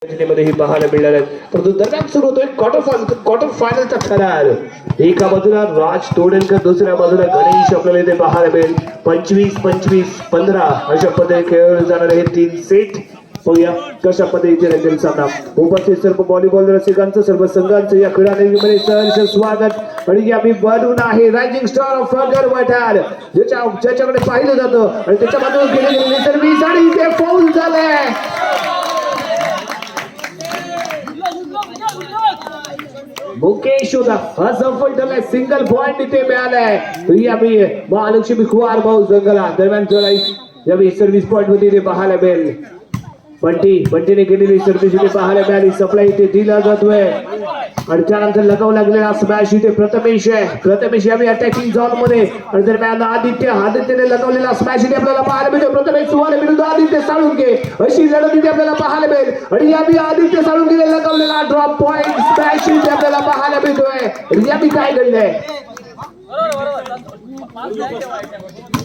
ही पाहायला मिळणार आहे. परंतु दरम्यान सुरू होतोय क्वार्टर फायनलचा थरार. एका बाजूला राज तोडेलकर, दुसऱ्या बाजूला गणेश आपल्याला इथे पाहायला मिळेल. 25-25-15 अशा पद्धतीने खेळले जाणार हे 3 सेट. बघूया कशा पद्धतीने रंगेल सामना. उपस्थित सर्व व्हॉलीबॉल रसिकांचं, सर्व संघांचं या क्रीडामध्ये सहर्ष स्वागत. आणि आम्ही बनून आहे रायझिंग स्टार ऑफ फगर वठार, ज्याच्याकडे पाहिलं जातं आणि त्याच्या बाजूला गेलेली सर्व्हिस आणि इथे फाऊल झालाय. मुकेश होता असफल ठरलाय. सिंगल पॉइंट इथे मिळालाय. यावी महालक्ष्मी कुवार भाऊ संघाला. दरम्यान यावी सर्व्हिस पॉइंट मध्ये इथे पाहायला मिळेल. बंटीने केलेली सर्व्हिस इथे पाहायला मिळाली. सप्लाय इथे दिला जातोय आणि त्यानंतर लगाव लागलेला स्मॅश इथे प्रथमेश यावी अटॅकिंग झोन मध्ये. आणि दरम्यान आदित्यने लगावलेला स्मॅश इथे आपल्याला पाहायला मिळतो. प्रथमेश सुवाले विरुद्ध आदित्य साळुंके अशी लढत इथे आपल्याला पाहायला मिळेल. आणि यावी आदित्य साळुंकेने लगावलेला ड्रॉप पॉइंट स्मॅश इथे आपल्याला पाहायला मिळतोय. यावी काय घडलंय?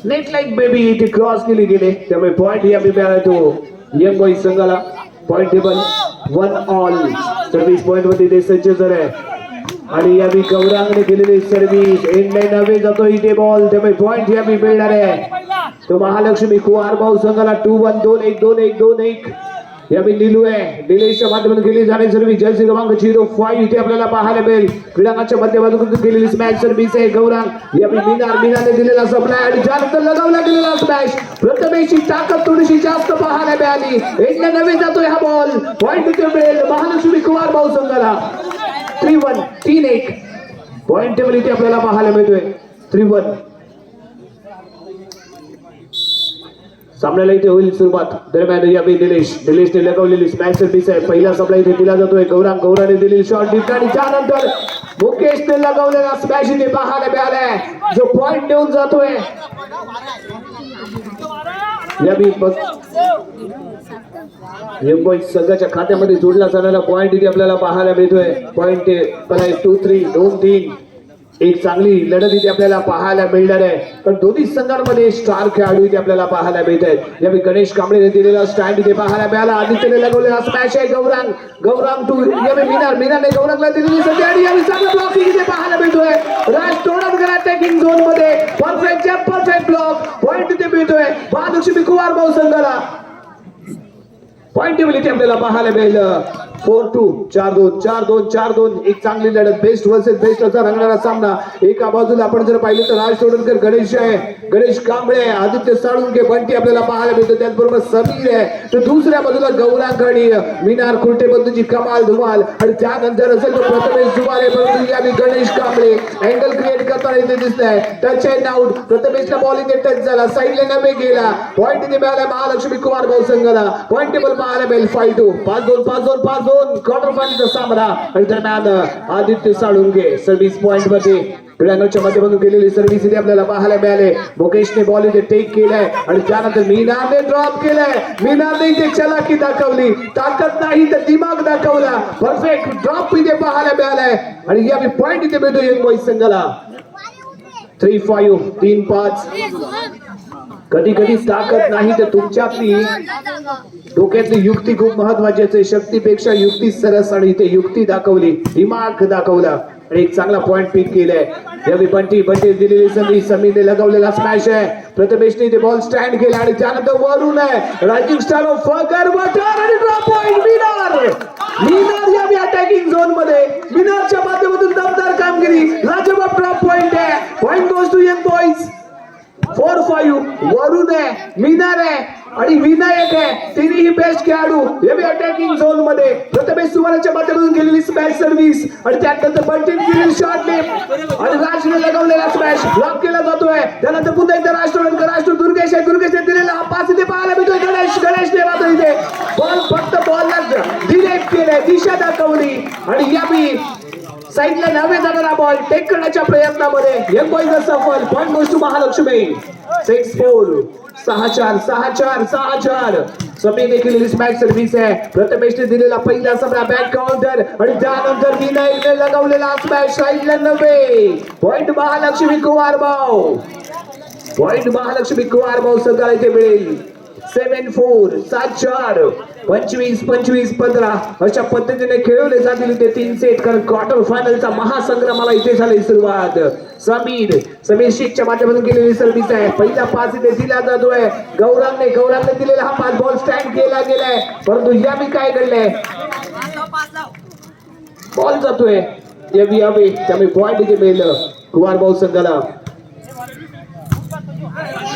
नेट लाईन बेबी इथे क्रॉस केली गेले, त्यामुळे पॉइंट यावी मिळाला तो यंग बॉईज संघाला. Point table 1 all. Service point मध्ये ते सज्ज झाले आणि यावी गौरांगने केलेली सर्व्हिस एंड लाईन अवे जातो इथे बॉल, त्यामुळे पॉइंट यावी मिळणार आहे तो महालक्ष्मी कुवार भाऊ संघाला. 2-1 2-1 2-1 2-1 यावी निलू आहे. निलेशच्या माध्यमातून केली जाणारी सर्व्हिस जर्सी क्रमांक 05 इथे आपल्याला पाहायला मिळेल. क्रीडांगणाच्या मध्यभागातून केलेली स्मॅश सर्व्हिस आहे गौरांग. यावी मीनाने दिलेला सप्लाय आणि त्यानंतर लगावला गेलेला स्मॅश. प्रथमेशची ताकद थोडीशी जास्त पाहायला मिळाली. एकला नवे जातोय हा बॉल. पॉइंट इथे मिळेल महालक्ष्मी कुवार भाऊ संघाला. 3-1 3-1 पॉइंट टेबल इथे आपल्याला पाहायला मिळतोय. 3-1 सामन्याला इथे होईल सुरुवात. दरम्यान यावी निलेशने लगावलेली स्मॅश सर्व्हिस आहे. पहिला सप्लाय इथे दिला जातोय गौराने दिलेली शॉर्ट ठिकाणी. त्यानंतर मुकेशने लगावलेला स्मॅश इथे पाहायला मिळालाय जो पॉइंट देऊन जातोय. यावी संघाच्या खात्यामध्ये जोडला जाणारा पॉइंट इथे आपल्याला पाहायला मिळतोय. पॉइंट 2-3 2-3 एक चांगली लढत इथे आपल्याला पाहायला मिळणार आहे. पण दोन्ही संघांमध्ये स्टार खेळाडू इथे आपल्याला पाहायला मिळत आहेत. यावेळी गणेश कांबळेने दिलेला स्टँड इथे पाहायला मिळाला. आदित्यने लगवलेला स्मॅश आहे गौरांग टू. यावेळी मीनाने गौरांगला दिलेली संधी आणि यावेळी चांगला ब्लॉकिंग इथे पाहायला मिळतोय. राज तोडणकर अटॅकिंग झोन मध्ये परफेक्ट ब्लॉक. पॉइंट इथे मिळतोय महालक्ष्मी कुवार भाऊ संघाला. पॉइंट टेबल इथे आपल्याला पाहायला मिळेल. 4-2 4-2 4-2 4-2 एक चांगली लढत. बेस्ट वर्सेस बेस्ट असा रंगणारा सामना. एका बाजूला आपण जर पाहिलं तर राज तोडणकर गणेश आहे, गणेश कांबळे, आदित्य साळुंके, बंटी आपल्याला पाहायला मिळतो. त्याचबरोबर समीर आहे. तर दुसऱ्या बाजूला गौरांग आणि मीनार कुर्टे बंधूची कमाल धुमाल. आणि त्यानंतर असेल तो प्रथमेश जुवाले, परंतु यावी गणेश कांबळे अँगल क्रिएट करताना इथे दिसत आहे. Touch and out. प्रथमेशला बॉल इथे टच झाला, साईडला नवे गेला. पॉइंट इथे मिळाला महालक्ष्मी कुवार भाऊ संघाला. पॉइंट टेबल पाहायला मिळेल 5-2 5-2 5-2 5-2 क्वार्टर फायनलचा सामना. आणि दरम्यान आदित्य साळुंके सर्व्हिस पॉइंट मध्ये क्रीडांगणाच्या माध्यमातून केलेली सर्व्हिस इथे आपल्याला पाहायला मिळाले. मुकेशने बॉल इथे टेक केलाय आणि त्यानंतर मीनाने ड्रॉप केलाय. मीनाने इथे चलाकी दाखवली, ताकद नाही तर दिमाग दाखवला. परफेक्ट ड्रॉप इथे पाहायला मिळालाय आणि यावेळी पॉइंट इथे मिळतो यंग बॉईज संघाला. 3-5 3-5 कधी कधी ताकद नाही तर तुमच्यातली डोक्यातली युक्ती खूप महत्वाची असते. शक्तीपेक्षा युक्ती सरस आणि इथे युक्ती दाखवली, दिमाग दाखवला आणि एक चांगला पॉइंट पिक केलाय. यावेळी बंटी दिलेली संधी, समीरने लगावलेला स्मॅश आहे. प्रथमेशने इथे बॉल स्टँड केला आणि त्यानंतर वरून आहे रायझिंग स्टार ऑफ फगर वठार आणि ड्रॉप पॉइंट मीनार यावी अटॅकिंग झोन मध्ये. मीनारच्या माध्यमातून दमदार कामगिरी. लाजवाब ड्रॉप पॉइंट आहे. Point goes to young boys. 4-5 वरुण आहे, मीनार आहे आणि विनायक आहे. तिन्ही बेस्ट खेळाडू हे अटॅकिंग झोन मध्ये. प्रथमेश सुवालाच्या माध्यमातून गेलेली स्मॅश सर्व्हिस आणि त्यानंतर बंटीने केलेली शॉर्ट लेफ्ट आणि राजने लगावलेला स्मॅश ब्लॉक केला जातोय. त्यानंतर पुन्हा एकदा राष्ट्र दुर्गेश आहे. दुर्गेशने दिलेला हा पास इथे पाहायला मिळतोय. गणेशने मात्र इथे बॉल फक्त बॉलला डिरेक्ट केलाय, दिशा दाखवली आणि यावी साईडला नवे जाणारा बॉल टेक करण्याच्या प्रयत्नामध्ये यंग बॉईज सफल. Point goes to Mahalakshmi. 6-4 6-4 6-4 6-4 समीरने केलेली स्मॅश सर्व्हिस आहे. प्रथमेशने दिलेला पहिला सामना बॅक काउंटर आणि त्यानंतर विनायकने लगावलेला स्मॅश साईडला नवे. पॉइंट महालक्ष्मी कुवार भाऊ. पॉइंट महालक्ष्मी कुवार भाऊ संघाला इथे मिळेल. 7-4 7-4 25-15 अशा पद्धतीने खेळवले जातील ते 3 सेट. कारण क्वार्टर फायनलचा महासंग्रामाला इथे झाली सुरुवात. समीर शेखच्या माध्यमातून केलेली सर्व्हिस आहे. पहिला पास इथे दिला जातोय गौरांगने दिलेला हा पास बॉल स्टँड केला गेलाय, परंतु यावी काय घडलंय, बॉल जातोय यावी त्यामुळे पॉइंट इथे मिळलं कुवार भाऊ संघाला.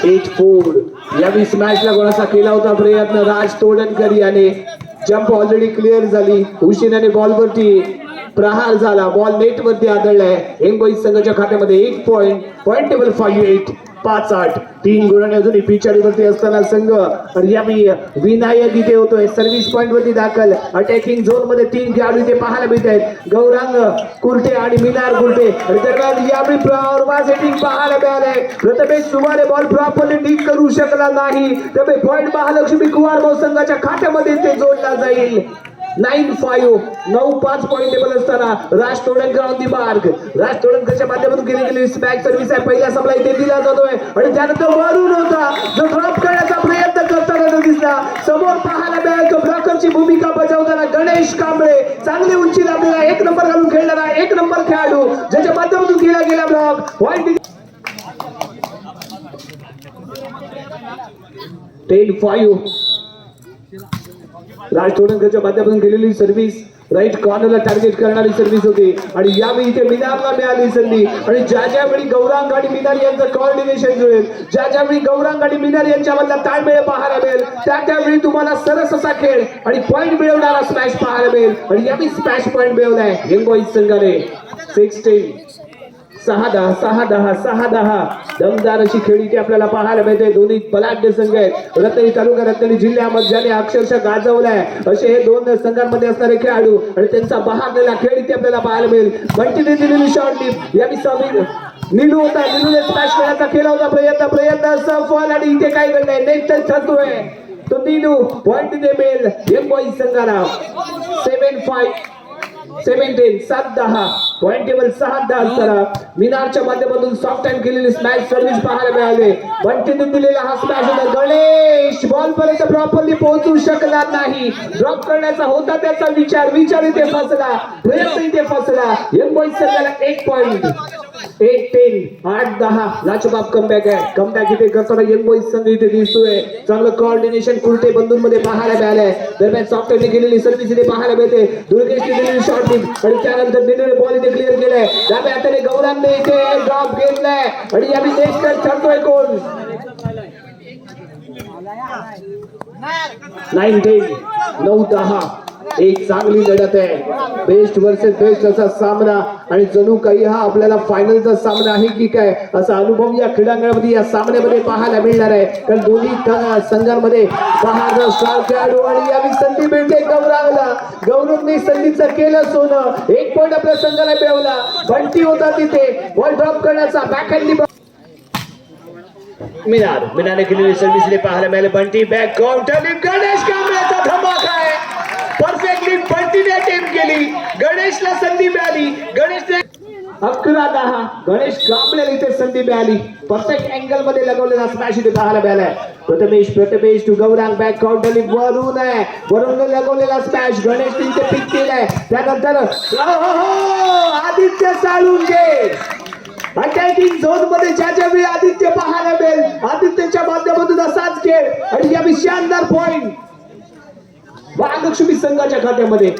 8-4 यावी स्मॅशला गोळासा केला होता प्रयत्न राज तोडणकर याने. जंप ऑलरेडी क्लिअर झाली. उशिराने बॉलवरती प्रहार झाला, बॉल नेट वरती आदळलाय. हेंगोई संघाच्या खात्यामध्ये 1 पॉइंट टेबल 5-8 5-8 3 गुणांनी अजूनही पिछाडीवरती असताना संघ. आणि यावी विनायक इथे होतोय सर्व्हिस पॉइंट वरती दाखल. अटॅकिंग झोन मध्ये 3 खेळाडू इथे पाहायला मिळत आहेत, गौरांग कुर्टे आणि मिनार कुर्टे. आणि दरम्यान यावी सेटिंग पाहायला मिळालंय. प्रथमेश सुमारे बॉल प्रॉपरली डीप करू शकला नाही, त्यामुळे पॉइंट महालक्ष्मी कुवार भाऊ संघाच्या खात्यामध्ये ते जोडला जाईल. 9-5 पॉइंट टेबल असताना राज तोडणकर ऑन दी मार्क. राज तोडणकरच्या माध्यमातून केलेली स्मॅक सर्व्हिस आहे. पहिला सबला इथे दिला जातोय आणि त्यानंतर वरून होता जो ड्रॉप करण्याचा प्रयत्न करताना दिसला. समोर पाहायला मिळालं ब्लॉकरची भूमिका बजावताना गणेश कांबळे. चांगली उंची लाभलेला 1 नंबर घालून खेळणारा 1 नंबर खेळाडू ज्याच्या माध्यमातून केला गेला ब्लॉक. पॉइंट 10-5 राज तोडणकरच्या माध्यमातून केलेली सर्व्हिस राईट कॉर्नरला टार्गेट करणारी सर्व्हिस होती. आणि यावेळी इथे मिनारला मिळाली संधी. आणि ज्यावेळी गौरांग आणि मिनार यांचं कॉर्डिनेशन जुळेल, ज्यावेळी गौरांग आणि मिनार यांच्यामधला ताळमेळ पाहायला मिळेल, त्यावेळी तुम्हाला सरस असा खेळ आणि पॉइंट मिळवणारा स्मॅश पाहायला मिळेल. आणि यावेळी स्मॅश पॉइंट मिळवलाय हेंगोई संघाने. 6-10 दमदार अशी खेळी इथे आपल्याला पाहायला मिळते. दोन्ही बलाढ्य संघ आहेत. रत्नागिरी तालुका रत्नागिरी जिल्ह्यामध्ये ज्याने अक्षरशः गाजवलाय असे हे 2 संघांमध्ये असणारे खेळाडू आणि त्यांचा बहारलेला खेळ इथे आपल्याला पाहायला मिळेल. बंटीने दिलेली शॉट लिप यावी समीर निलू होता, निलूने स्मॅश करण्याचा केला होता प्रयत्न सफल. आणि इथे काय घडलंय, नेट टच ठरतोय तो निलू. पॉइंट इथे मिळेल हेंगोई संघाला. 7-10 पॉइंट टेबल 6-10 असताना मिनारच्या माध्यमातून सॉफ्ट हँड केलेली स्मॅश सर्व्हिस पाहायला मिळाले. बंटीने दिलेला हा स्मॅश होता. गणेश बॉल पर्यंत प्रॉपरली पोहोचू शकला नाही. ड्रॉप करण्याचा होता त्याचा विचार इथे फसला, प्रयत्न इथे फसला. हेंगोई संघाला 1 पॉइंट. 8-10 8-10 लाचबाब कमबॅक आहे. कमबॅक इथे करताना हेंगोई संघ इथे दिसतोय. चांगलं कोऑर्डिनेशन कुर्टे बंधूंमध्ये पाहायला मिळालंय. दरम्यान सॉफ्ट हँड केलेली सर्व्हिस इथे पाहायला मिळते. दुर्गेशने दिलेली शॉट आणि त्यानंतर दिलेले बॉल इथे क्लिअर केलाय. डाव्या हाताने गौरांगने इथे ड्रॉप घेतलाय आणि यावी नेक्स्ट ठरतोय कोण. 9-10 9-10 एक चांगली लढत आहे. बेस्ट वर्सेस बेस्ट असा सामना. आणि जणू काही हा आपल्याला फायनलचा सामना आहे की काय असा अनुभव या क्रीडांगणामध्ये या सामन्यामध्ये पाहायला मिळणार आहे. कारण दोन्ही संघांमध्ये बहादर स्टार खेळाडू आणि यावी संधी मिळते गौरांगला. गौरवने संधीचं केलं सोनं. 1 पॉइंट आपल्या संघाला मिळवला. बंटी होता तिथे बॉल ड्रॉप करण्याचा बॅकहँड मिनारने केलेली सर्व्हिसने पाहायला मिळाले. बंटी बॅक काउंटर गणेश कांबळेचा धमाका आहे. परफेक्टली बंटीने अटेम्प्ट केली, गणेशला संधी मिळाली. गणेशने 11-10 गणेश कांबळेला इथे संधी मिळाली. परफेक्ट अँगल मध्ये लगवलेला स्मॅश इथे पाहायला मिळालाय. Prathamesh to Gaurang back counter वरून लगवलेला स्मॅश गणेशने इथे पिक केलाय. त्यानंतर आदित्य साळुंगे अटॅकिंग झोन मध्ये ज्यावेळी आदित्य पाहायला मिळेल, आदित्यच्या माध्यमातून असाच खेळ आणि या शानदार पॉइंट महालक्ष्मी संघाच्या खात्यामध्ये.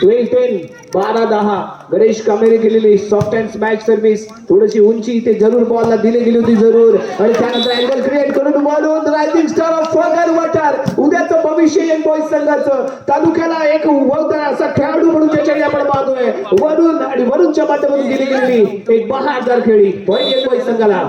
12-10 12-10 गणेश कांबळे केलेली सॉफ्ट हँड स्मॅश सर्व्हिस. थोडीशी उंची इथे जरूर बॉलला दिली गेली होती जरूर. आणि त्यानंतर अँगल क्रिएट करून बॉलवर रायझिंग स्टार ऑफ फगर वॉटर उद्याचं भविष्य हेंगोई संघाचं. तालुक्याला एक उभवताना असा खेळाडू म्हणून त्याच्याकडे आपण पाहतोय. वरूनच्या माध्यमातून गेली गेलेली एक बहादर खेळी. पॉइंट हेंगोई संघाला.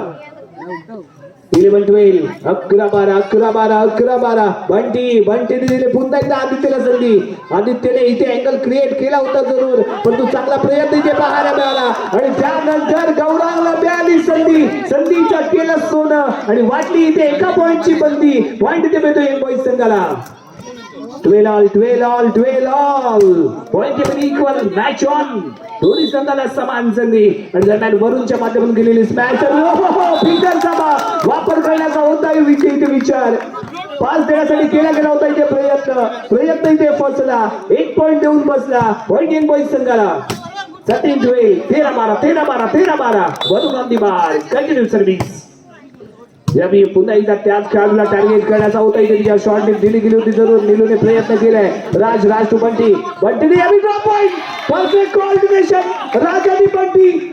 11-12 11-12 बंटीने दिले पुन्हा एकदा आदित्यला संधी. आदित्यने इथे अँगल क्रिएट केला होता जरूर, परंतु चांगला प्रयत्न इथे पाहायला मिळाला. आणि त्यानंतर गौरांगला मिळाली संधीच्या केलं सोनं आणि वाटली इथे एका पॉइंटची बंदी. पॉइंट इथे मिळतो हेंगोई संघाला. 12-12 पॉइंट इक्वल मॅच ऑन. दोन्ही संघाला समान संधी. आणि दरम्यान वरूनच्या माध्यमातून गेलेली स्मॅश वापर करण्याचा होता इथे विचार. पास देण्यासाठी केला गेला होता इथे प्रयत्न इथे फसला. 1 पॉइंट देऊन बसला. पॉइंट यंग बॉईज संघाला. 13-12 13-12 वरून on the bar. Continue service. यावी पुन्हा एकदा त्याच खेळाडूला टार्गेट करण्याचा होता इथे तिच्या शॉट दिली गेली होती जरूर. निलूने प्रयत्न केलाय. राज टू बंटीने यावी ड्रॉप पॉइंट. Perfect coordination.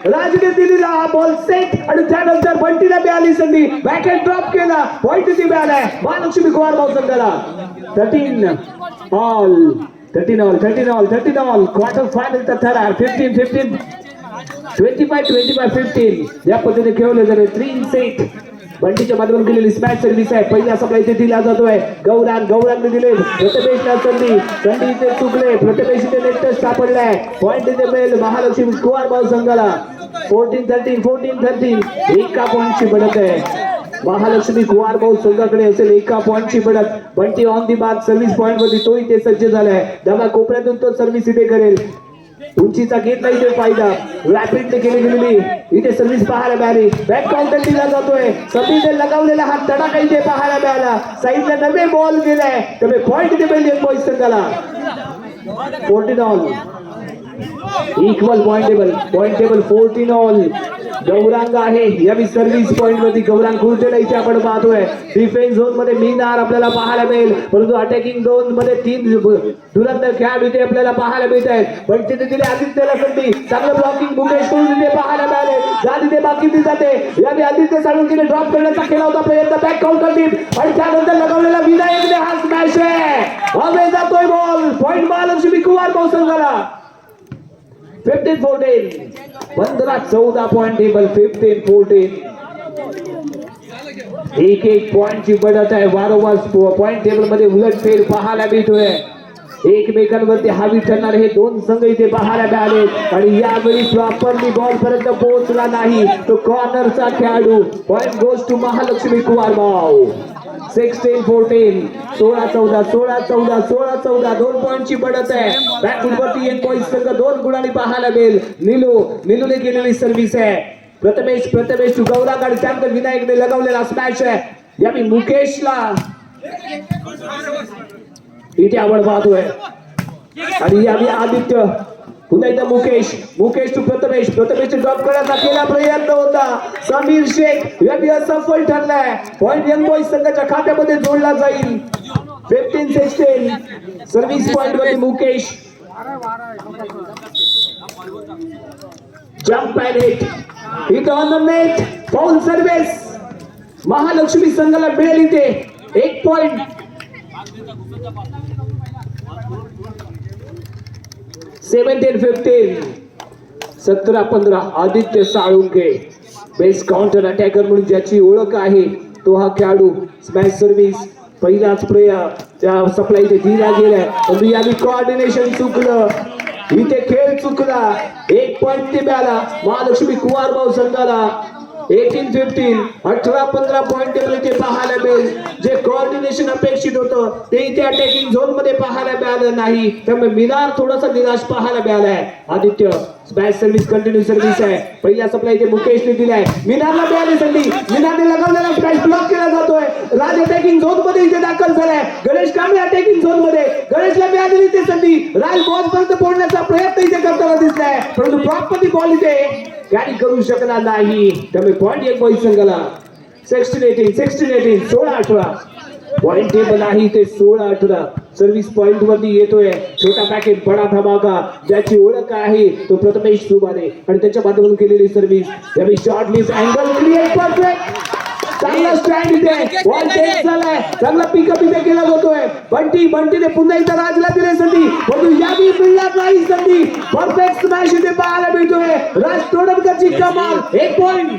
राजने दिलेला हा बॉल सेट आणि त्यानंतर बंटीला मिळाली संधी. बॅकहँड ड्रॉप केला. पॉइंट इथे मिळालाय महालक्ष्मी कुवार भाऊ संघाला. 13 ऑल. क्वार्टर फायनलचा थरार. 15 25-15 या पद्धतीने खेळले जाते. 3 सेट. बंटीच्या माध्यमातून केलेली स्मॅश सर्व्हिस आहे. पहिला सप्लाय इथे दिला जातोय. गौरांगने दिले. प्रथमेशला संधी इथे चुकले. प्रथमेश इथे नेट सापडलाय. पॉइंट इथे मिळेल महालक्ष्मी कुवार भाऊ संघाला. 14-13 एका पॉइंटची बढ़त आहे. महालक्ष्मी कुवार भाऊ संघाकडे असेल एका पॉइंटची बढ़त. Bunty on the mark service point मध्ये तो इथे सज्ज झालाय. दमा कोपऱ्यातून तो सर्व्हिस इथे करेल. उंचीचा घेतला इथे फायदा. रॅपिडने केली गेलेली इथे सर्व्हिस पाहायला मिळाली. बॅक काउंटर दिला जातोय. समीने लगावलेला हा तडाखा इथे पाहायला मिळाला. साईडला नवे बॉल गेलाय. त्यामुळे पॉइंट इथे मिळेल यंग बॉईज संघाला. 14 all. Equal point table 14 all. Gaurang आहे यावी सर्व्हिस पॉइंट मध्ये. गौरांग खुर्जेला इथे आपण पाहतोय. डिफेन्स झोन मध्ये मीनार आपल्याला पाहायला मिळेल. परंतु अटॅकिंग झोन मध्ये 3 धुरंधर खेळाडू इथे आपल्याला पाहायला मिळत आहेत. पण तिथे दिले आदित्यला संधी. चांगलं ब्लॉकिंग मुकेश इथे पाहायला मिळाले. जा तिथे बाकी ती जाते. यावी आदित्य साळुंकेने ड्रॉप करण्याचा केला होता प्रयत्न. बॅक काउंटर टीम आणि त्यानंतर लगावलेला विनायकने हा स्मॅश आहे. हवे जातोय बॉल. पॉइंट महालक्ष्मी कुवार भाऊ संघाला. 15-14 15-14 पॉइंट टेबल. 15-14 एक पॉइंटची बढ़त आहे. वारंवार पॉइंट टेबल मध्ये उलटफेर पाहायला मिळतोय. एकमेकांवरती हावी ठरणारे हे दोन संघ इथे पाहायला मिळाले. आणि यावेळी प्रॉपरली बॉल पर्यंत पोहोचला नाही तो कॉर्नरचा खेळाडू. पॉइंट गोज टू महालक्ष्मी कुवार भाऊ. 16-14 16-14 2 पॉइंटची बढ़त आहे. बॅकफुटवरती यंग बॉईज संघ 2 गुणांनी पाहायला मिळेल. निलूने केलेली सर्व्हिस आहे. प्रथमेश टू गौरांग आणि त्यानंतर विनायकने लगावलेला स्मॅश आहे. यावी मुकेशला इथे आपण पाहतोय. आणि यावी आदित्य पुन्हा एकदा मुकेश टू प्रथमेश ड्रॉप करण्याचा केला प्रयत्न होता. समीर शेख यावी असफल ठरलाय. पॉइंट यंग बॉईज संघाच्या खात्यामध्ये जोडला जाईल. 15-16 सर्व्हिस पॉइंट मध्ये Mukesh. Jump and hit on the net. Foul service Mahalakshmi संघाला मिळेल इथे 1 point. 17-15 17-15 Aditya Salunke best counter attacker म्हणून ज्याची ओळख आहे तो हा खेळाडू. स्मॅश सर्व्हिस पहिलाच त्या सप्लाय इथे दिला गेलाय. पण यावी कोऑर्डिनेशन चुकलं. इथे खेळ चुकला. 1 पॉइंट ते मिळाला महालक्ष्मी कुवार भाऊ संघाला. 18-15 18-15 पॉइंट टेबल इथे पाहायला मिळेल. जे कोऑर्डिनेशन अपेक्षित होतं ते इथे अटॅकिंग झोन मध्ये पाहायला मिळालं नाही. त्यामुळे मिनार थोडासा निराश पाहायला मिळालाय. Aditya smash service continue service आहे. पहिला सप्लाय इथे मुकेशने दिलाय. मिनारला मिळाली संधी. मिनारने लगावलेला स्मॅश ब्लॉक केला जातोय. राज अटॅकिंग झोन मध्ये इथे दाखल झालाय. गणेश कांबळे अटॅकिंग झोन मध्ये. गणेशला मिळालेली इथे संधी. राज बॉल पर्यंत पोहोचण्याचा प्रयत्न इथे करताना दिसलाय. परंतु प्रॉपरली बॉल इथे कॅरी करू शकणार नाही. त्यामुळे पॉइंट यंग बॉईज संघाला. 16-18 16-18 पॉइंट टेबल आहे ते 16-18. सर्व्हिस पॉइंट वरती येतोय छोटा पॅकेट बडा धमाका. ज्याची ओळख आहे तो प्रथमेश सुबाने आणि त्याच्या माध्यमातून केलेली सर्व्हिस. यावेळी short lift angle create perfect. चांगला स्टँड इथे बॉल टेक झालाय. चांगला पिकअप इथे केला जातोय. बंटीने पुन्हा एकदा राजला दिले संधी. परंतु यावी मिळणार नाही संधी. परफेक्ट स्मॅश इथे पाहायला मिळतोय. राज तोडणकरची कमाल. 1 पॉइंट.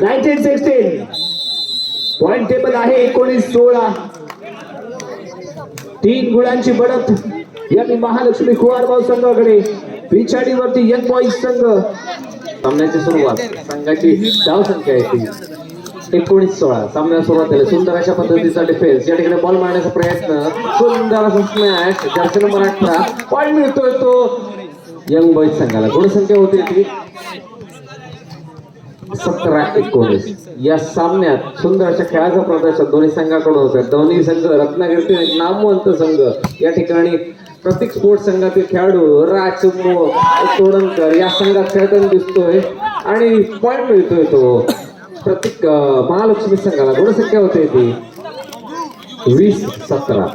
19-16 पॉइंट टेबल आहे 19-16. 3 गुणांची बढ़त यावी महालक्ष्मी कुवार भाऊ संघाकडे. पिछाडीवरती यंग बॉईज संघ. सामन्याची सुरुवात संघाची धाव संख्या आहे 19-16. सामन्याला सुरुवात झाली. सुंदर अशा पद्धतीचा डिफेन्स. या ठिकाणी बॉल मारण्याचा प्रयत्न. सुंदर असा स्मॅश. जर्सी नंबर 18 पॉइंट मिळतोय तो यंग बॉईज संघाला. गुणसंख्या होती ती 17-19 या सामन्यात सुंदर अशा खेळाचं प्रदर्शन दोन्ही संघाकडून होतं. दोन्ही संघ रत्नागिरीतील एक नामवंत संघ या ठिकाणी प्रत्येक स्पोर्ट्स संघातील खेळाडू राज तोडणकर या संघात खेळताना दिसतोय आणि पॉइंट मिळतोय तो प्रत्येक महालक्ष्मी संघाला. गुणसंख्या होते ती 20-17.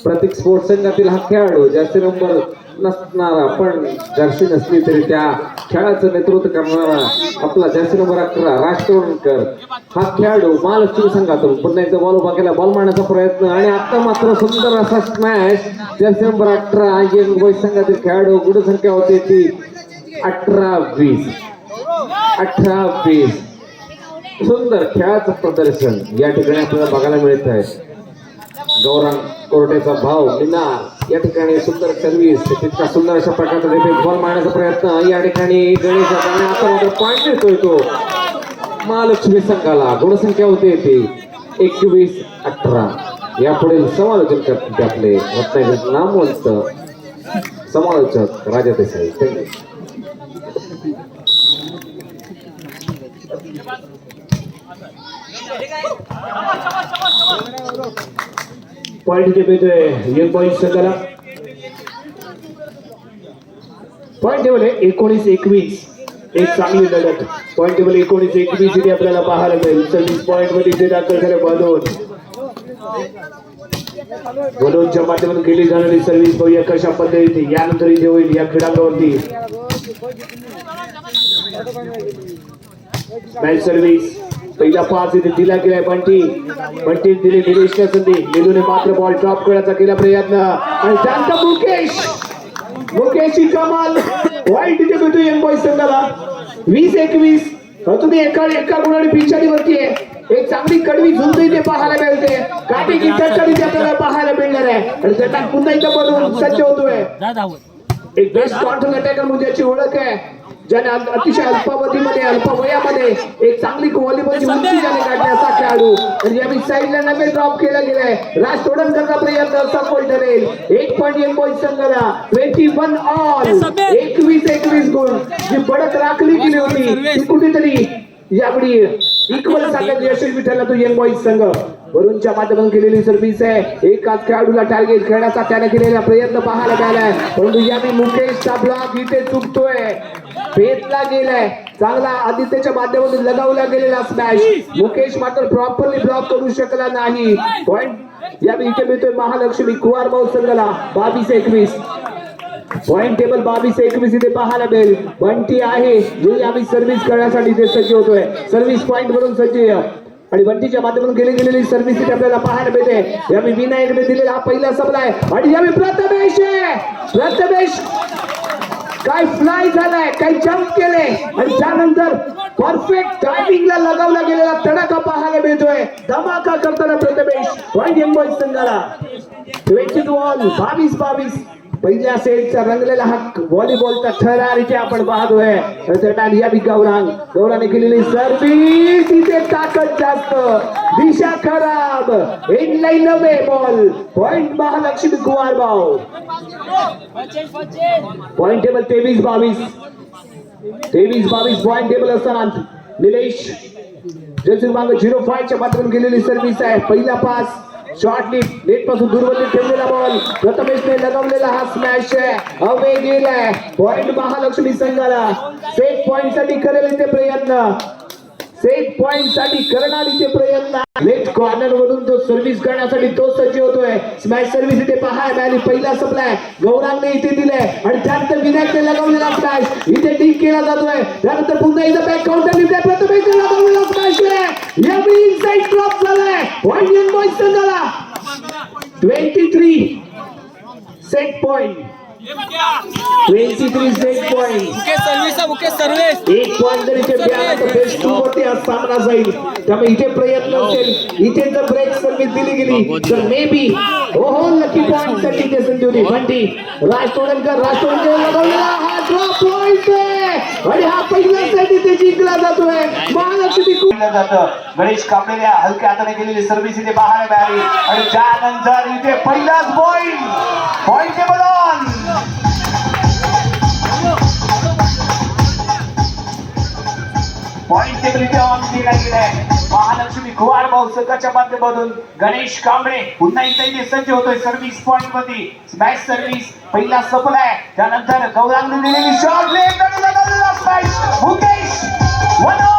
प्रत्येक स्पोर्ट्स संघातील हा खेळाडू जास्ती नंबर नसणारा पण जर्सी नसली तरी त्या खेळाचं नेतृत्व करणारा आपला जर्सी नंबर 11 राज तोडणकर हा खेळाडू महालक्ष्मी संघातून पुन्हा एकदा बॉल उभा केला. बॉल मारण्याचा प्रयत्न आणि आता मात्र सुंदर असा smash. Jersey number 18 young boys संघातील खेळाडू. गुणसंख्या होते ती 18-20. सुंदर खेळाचं प्रदर्शन या ठिकाणी आपल्याला बघायला मिळत आहे. गौरंग कोरटेचा भाव मिनार या ठिकाणी सुंदर सर्व्हिस तितका सुंदर अशा प्रकारचा डिफेन्स. बॉल मारण्याचा प्रयत्न या ठिकाणी गणेश आता मात्र पॉइंट देतोय तो महालक्ष्मी संघाला. गुणसंख्या होते ती 21-18. यापुढील समालोचन करते आपले रत्नागिरी नामवंत समालोचक राजा देसाई. थँक्यू. पॉइंट इथे मिळतोय यंग बॉईज संघाला. पॉइंट टेबल आहे 19-21. एक चांगली लढत. पॉइंट टेबल 19-21 इथे आपल्याला पाहायला मिळेल. 26 पॉइंट मध्ये इथे दाखल झाले बलोनच्या माध्यमातून केली जाणारी सर्व्हिस बघूया कशा पद्धतीने यानंतर इथे होईल या खेळांवरती. मॅच सर्व्हिस पहिला पास इथे दिला गेलाय. बंटी दिली निलेशच्या संधी. निलूने मात्र बॉल ड्रॉप करण्याचा केला प्रयत्न आणि त्यानंतर मुकेश कमाल. पॉइंट इथे मिळतो यंग बॉईज संघाला 20-21. तुम्ही एका गुणाने पिछाडी वरती आहे. एक चांगली कडवी झुंज इथे पाहायला मिळते. काठी की टक्कर आपल्याला पाहायला मिळणार आहे आणि त्यात पुन्हा एकदा बनवून सज्ज होतोय. एक बेस्ट कॉन्ट्रोल अटॅकर म्हणजे याची ओळख आहे. ज्याने अतिशय अल्प वयामध्ये एक चांगली व्हॉलीबॉलची उंची ज्याने काढली असा खेळाडू. म्हणजे यावेळी साईडला नवे ड्रॉप केला गेलाय. राज तोडणकरचा प्रयत्न सफल ठरेल. 1 पॉइंट यंग बॉईज संघाला 21 ऑल. 21-21 गुण. जी बढत राखली गेली होती ती कुठेतरी यावेळी इक्वल सांगत यशस्वी ठरला तो यंग बॉईज संघ. वरूनच्या माध्यमातून केलेली सर्व्हिस आहे. एकाच खेळाडूला टार्गेट खेळण्याचा त्याने केलेला प्रयत्न पाहायला मिळालाय. परंतु यावेळी मुकेशचा ब्लॉक इथे चुकतोय. भेटला गेलाय. चांगला आदित्यच्या माध्यमातून लगावला गेलेला स्मॅश. मुकेश मात्र प्रॉपरली ब्लॉक करू शकला नाही. पॉइंट यावेळी इथे मिळतोय महालक्ष्मी कुवार भाऊ संघाला 22-21. पॉइंट टेबल 22-21 इथे पाहायला मिळेल. बंटी आहे जो यावेळी सर्व्हिस करण्यासाठी इथे सज्ज होतोय. सर्व्हिस पॉइंट वरून सज्ज आणि बंटीच्या माध्यमातून गेलेली सर्व्हिस इथे आपल्याला पाहायला मिळते. यावेळी विनायकने दिलेला हा पहिला सबला आहे आणि यावेळी प्रथमेश काय फ्लाय झालाय, काय जम्प केले आणि त्यानंतर परफेक्ट टायमिंगला लगावला गेलेला तडाखा पाहायला मिळतोय. धमाका करताना प्रथमेश. पॉइंट यंग बॉईज संघाला 22-22. पहिल्या सेटचा रंगलेला हा व्हॉलीबॉलचा थरार इथे आपण पाहतोय. गौराने केलेली सर्व्हिस इथे ताकद जास्त, दिशा खराब, इन लाईन नवे बॉल. पॉइंट महालक्ष्मी कुवार भाऊ. Point table 23-22. पॉइंट टेबल असताना निलेश जर्सी क्रमांक 05 च्या माध्यमातून गेलेली सर्व्हिस आहे. पहिला पास शॉर्टली नेट पासून दूरवरती ठेवलेला बॉल. प्रथमेशने लगावलेला हा स्मॅश आहे. अवे गेलाय. पॉइंट महालक्ष्मी संघाला. सेट पॉइंट साठी करेल इथे प्रयत्न. सेट पॉइंट साठी करणार इथे प्रयत्न. लेफ्ट कॉर्नर वरून तो सर्व्हिस करण्यासाठी तो सज्ज होतोय. स्मॅश सर्व्हिस इथे पाहायला मिळाली. पहिला सप्लाय गौरांगने इथे दिलाय आणि त्यानंतर विनायकने लगावलेला स्मॅश इथे डीप केला जातोय. त्यानंतर पुन्हा एकदा बॅक काउंटर इथे प्रथमेशने लगावलेला स्मॅश आहे. यावेळी इनसाइड ड्रॉप झालाय. पॉइंट यंग बॉईज संघाला 23 सेट पॉइंट. 23 set point. एक पॉइंट जर इथे मिळाला तर बेस्ट टू वरती हा सामना जाईल. त्यामुळे इथे प्रयत्न असेल. इथे जर ब्रेक सर्व्हिस दिली गेली तर मे बी लकी पॉइंट साठी इथे संधी होती. बंटी राज तोडणकर लगावलेला हा ड्रॉप पॉइंट आहे आणि हा पहिला सेट इथे जिंकला जातोय. महालक्ष्मी जातं. गणेश कांबळे हलक्या हाताने केलेली सर्व्हिस इथे पाहायला मिळाली आणि त्यानंतर इथे पहिलाच पॉइंट टेबल ऑन. सुरेखरित्या ऑन केला गेलाय. महालक्ष्मी कुवार भाऊ संघाच्या माध्यमातून गणेश कांबळे पुन्हा एकदा इथे सज्ज होतोय सर्व्हिस पॉइंट मध्ये. स्मॅश सर्व्हिस पहिला सपलाय, त्यानंतर गौरांगने दिलेली शॉट लेफ्ट आणि लगावलेला स्मॅश. मुकेश 1 ऑल.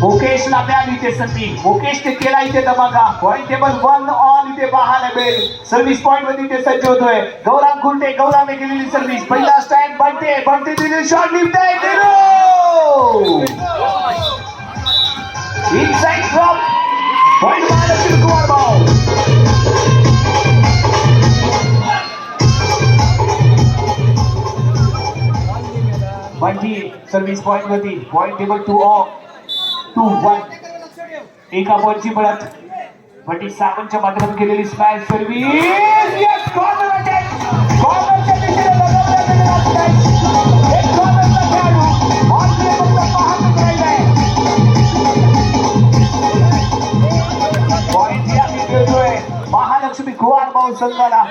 मुकेशला मिळाली इथे संधी. मुकेशने केला इथे धमाका. पॉइंट टेबल 1 ऑल इथे पाहायला मिळेल. सर्व्हिस पॉइंट मध्ये इथे सज्ज होतोय गौरांग गुंटे. गौरांगने केलेली सर्व्हिस पहिला स्टँड. बंटे दिलेली शॉट लिफ्ट आहे. इनसाइड ड्रॉप पॉइंट महालक्ष्मी कुवार भाऊ. बंटी सर्व्हिस पॉइंट मध्ये. Point table 2-1. एका बॉलची पळत. बंटी सावंतच्या माध्यमातून केलेली smash service. Yes, corner attack. कॉर्नरच्या दिशेने लगावला गेलेला स्मॅश. एक कॉर्नरचा खेळाडू बॉल फक्त पाहतच राहिलाय. पॉइंट या देतोय महालक्ष्मी कुवार भाऊ संघाला.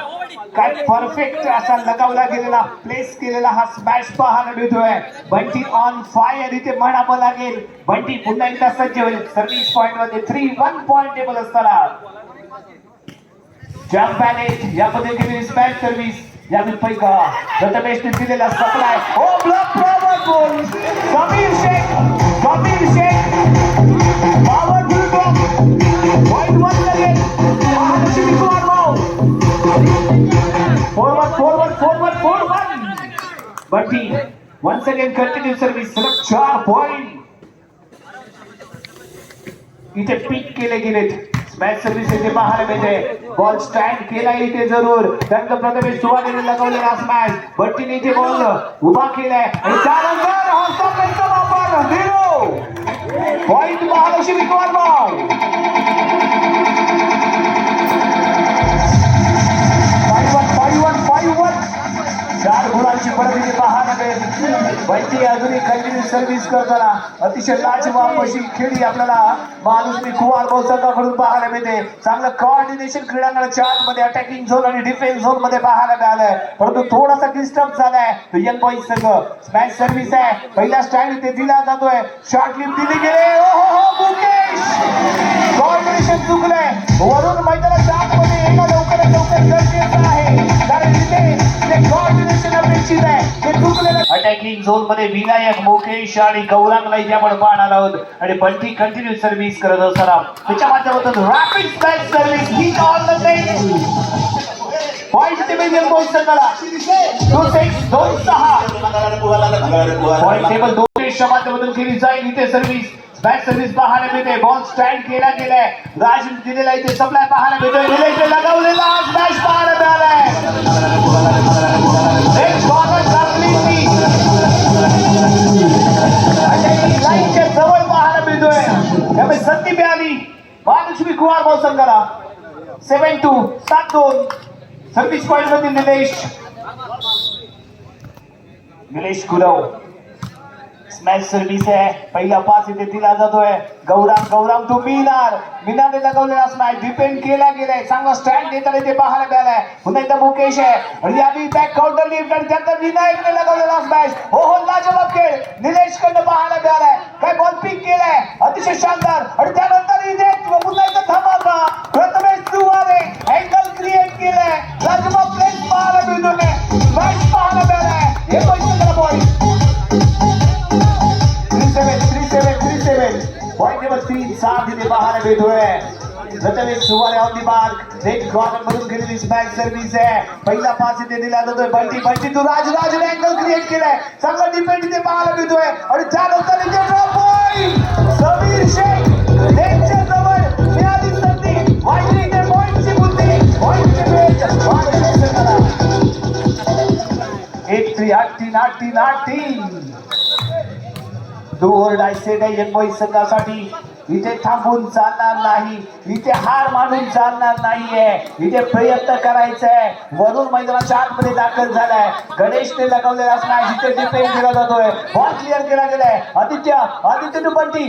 काय परफेक्ट असा लगावला गेलेला प्लेस केलेला हा स्मॅश पाहायला मिळतोय. बंटी ऑन फायर इथे म्हणावं लागेल. बंटी पुन्हा एकदा सज्ज होईल सर्व्हिस पॉइंट मध्ये. 3-1 पॉइंट टेबल असताना जम्प बॅलेट या पद्धतीने स्मॅश सर्व्हिस. यावेळी पैका गतमेशने दिलेला supply. Oh block goal. Sameer Shaikh powerful block. Point 1 लगेच महालक्ष्मी कुवार भाऊ. Forward. Bunty once again continue service. सलग 4 पॉइंट इथे पिक केले गेलेत. स्मॅश सर्व्हिस इथे पाहायला मिळते. बॉल स्टँड केला इथे जरूर. त्यानंतर प्रथमेश सुवारीने लगावलेला स्मॅश. बंटीने इथे बॉल उभा केलाय आणि त्यानंतर हॉस्टॉपचा वापर. 0 पॉइंट महालक्ष्मी कुवार भाऊ. 5-1. 4 गुणांची पडती पाहायला मिळेल. बंटी अजूनही कंटिन्यू सर्व्हिस करताना अतिशय लाजवाब अशी खेळी आपल्याला महालक्ष्मी कुवार भाऊ संघाकडून पाहायला मिळते. चांगलं कोऑर्डिनेशन क्रीडांगणाच्या आतमध्ये अटॅकिंग झोन आणि डिफेन्स झोन मध्ये पाहायला मिळालंय. परंतु थोडासा डिस्टर्ब झालाय तो यंग बॉईज संघ. स्मॅश सर्व्हिस आहे. पहिला स्टँड इथे दिला जातोय. शॉट लिफ्ट दिली गेले. मुकेश कोऑर्डिनेशन चुकलंय. वरून मैदानाच्या आतमध्ये येणं लवकर गरजेचं आहे, कारण इथे कोऑर्डिनेशन अपेक्षित आहे. ते चुकलेलं. अटॅकिंग झोन मध्ये विनायक, मुकेश आणि गौरांगला इथे आपण पाहणार आहोत. आणि बंटी कंटिन्यू सर्व्हिस करत असताना त्याच्या माध्यमातून rapid smash service hit on the net. Point table young boys संघाला 2-6. पॉइंट टेबल 2 माध्यमातून केली जाईल इथे सर्व्हिस. स्मॅश सर्व्हिस पाहायला मिळते. बॉल स्टँड केला गेलाय. राज दिलेला इथे सप्लाय पाहायला मिळतोय. इथे लगावलेला स्मॅश पाहायला मिळालाय. एक कॉर्नर कंप्लीटली लाईनच्या जवळ पाहायला मिळतोय. त्यामुळे संधी मिळाली महालक्ष्मी कुवार भाऊ संघाला. 7-2. सर्व्हिस पॉइंट मध्ये निलेश गुरव. स्मॅश सर्व्हिस आहे. पहिला पास इथे दिला जातोय. गौरांग टू मीनाने लगावलेला स्मॅश डिपेंड केला गेलाय. चांगला स्टँड देताना इथे पाहायला मिळालाय. पुन्हा एकदा मुकेश आहे आणि यावी बॅक काउंटर लिफ्ट आणि त्यानंतर विनायकने लगावलेला स्मॅश. हो लाजवाब खेळ निलेश कडनं पाहायला मिळालाय. काय बॉल पिक केलाय अतिशय शानदार. आणि त्यानंतर इथे पुन्हा एकदा धमाका. प्रथमेश सुवारे अँगल क्रिएट केलाय. लाजवाब प्लेस पाहायला मिळतोय. स्मॅश पाहायला मिळालाय. हे पैसे पॉइंट 3-7. पॉइंट नंबर 3-7 इथे पाहायला मिळतोय. Prathamesh Suware on the mark. Net corner मधून केलेली स्मॅश सर्व्हिस आहे. पहिला पास इथे दिला जातोय. बंटी तू राजने अँगल क्रिएट केलाय. चांगला डिफेंड इथे पाहायला मिळतोय. आणि त्यानंतर इथे ड्रॉप पॉइंट. समीर शेख नेटच्या जवळ मिळाली संधी. वाईट इथे पॉइंटची बुद्धी. पॉइंटचे मॅच 8-3. डू और डाय सेट आहे यंग बॉईज संघासाठी. इथे थांबून चालणार नाही. इथे हार मानून चालणार नाहीये. इथे प्रयत्न करायचा आहे. वरून मैदानाच्या आतमध्ये दाखल झालाय. गणेशने लगावलेला स्मॅश इथे डिफेंड केला जातोय. बॉल क्लिअर केला गेलाय. आदित्य टू बंटी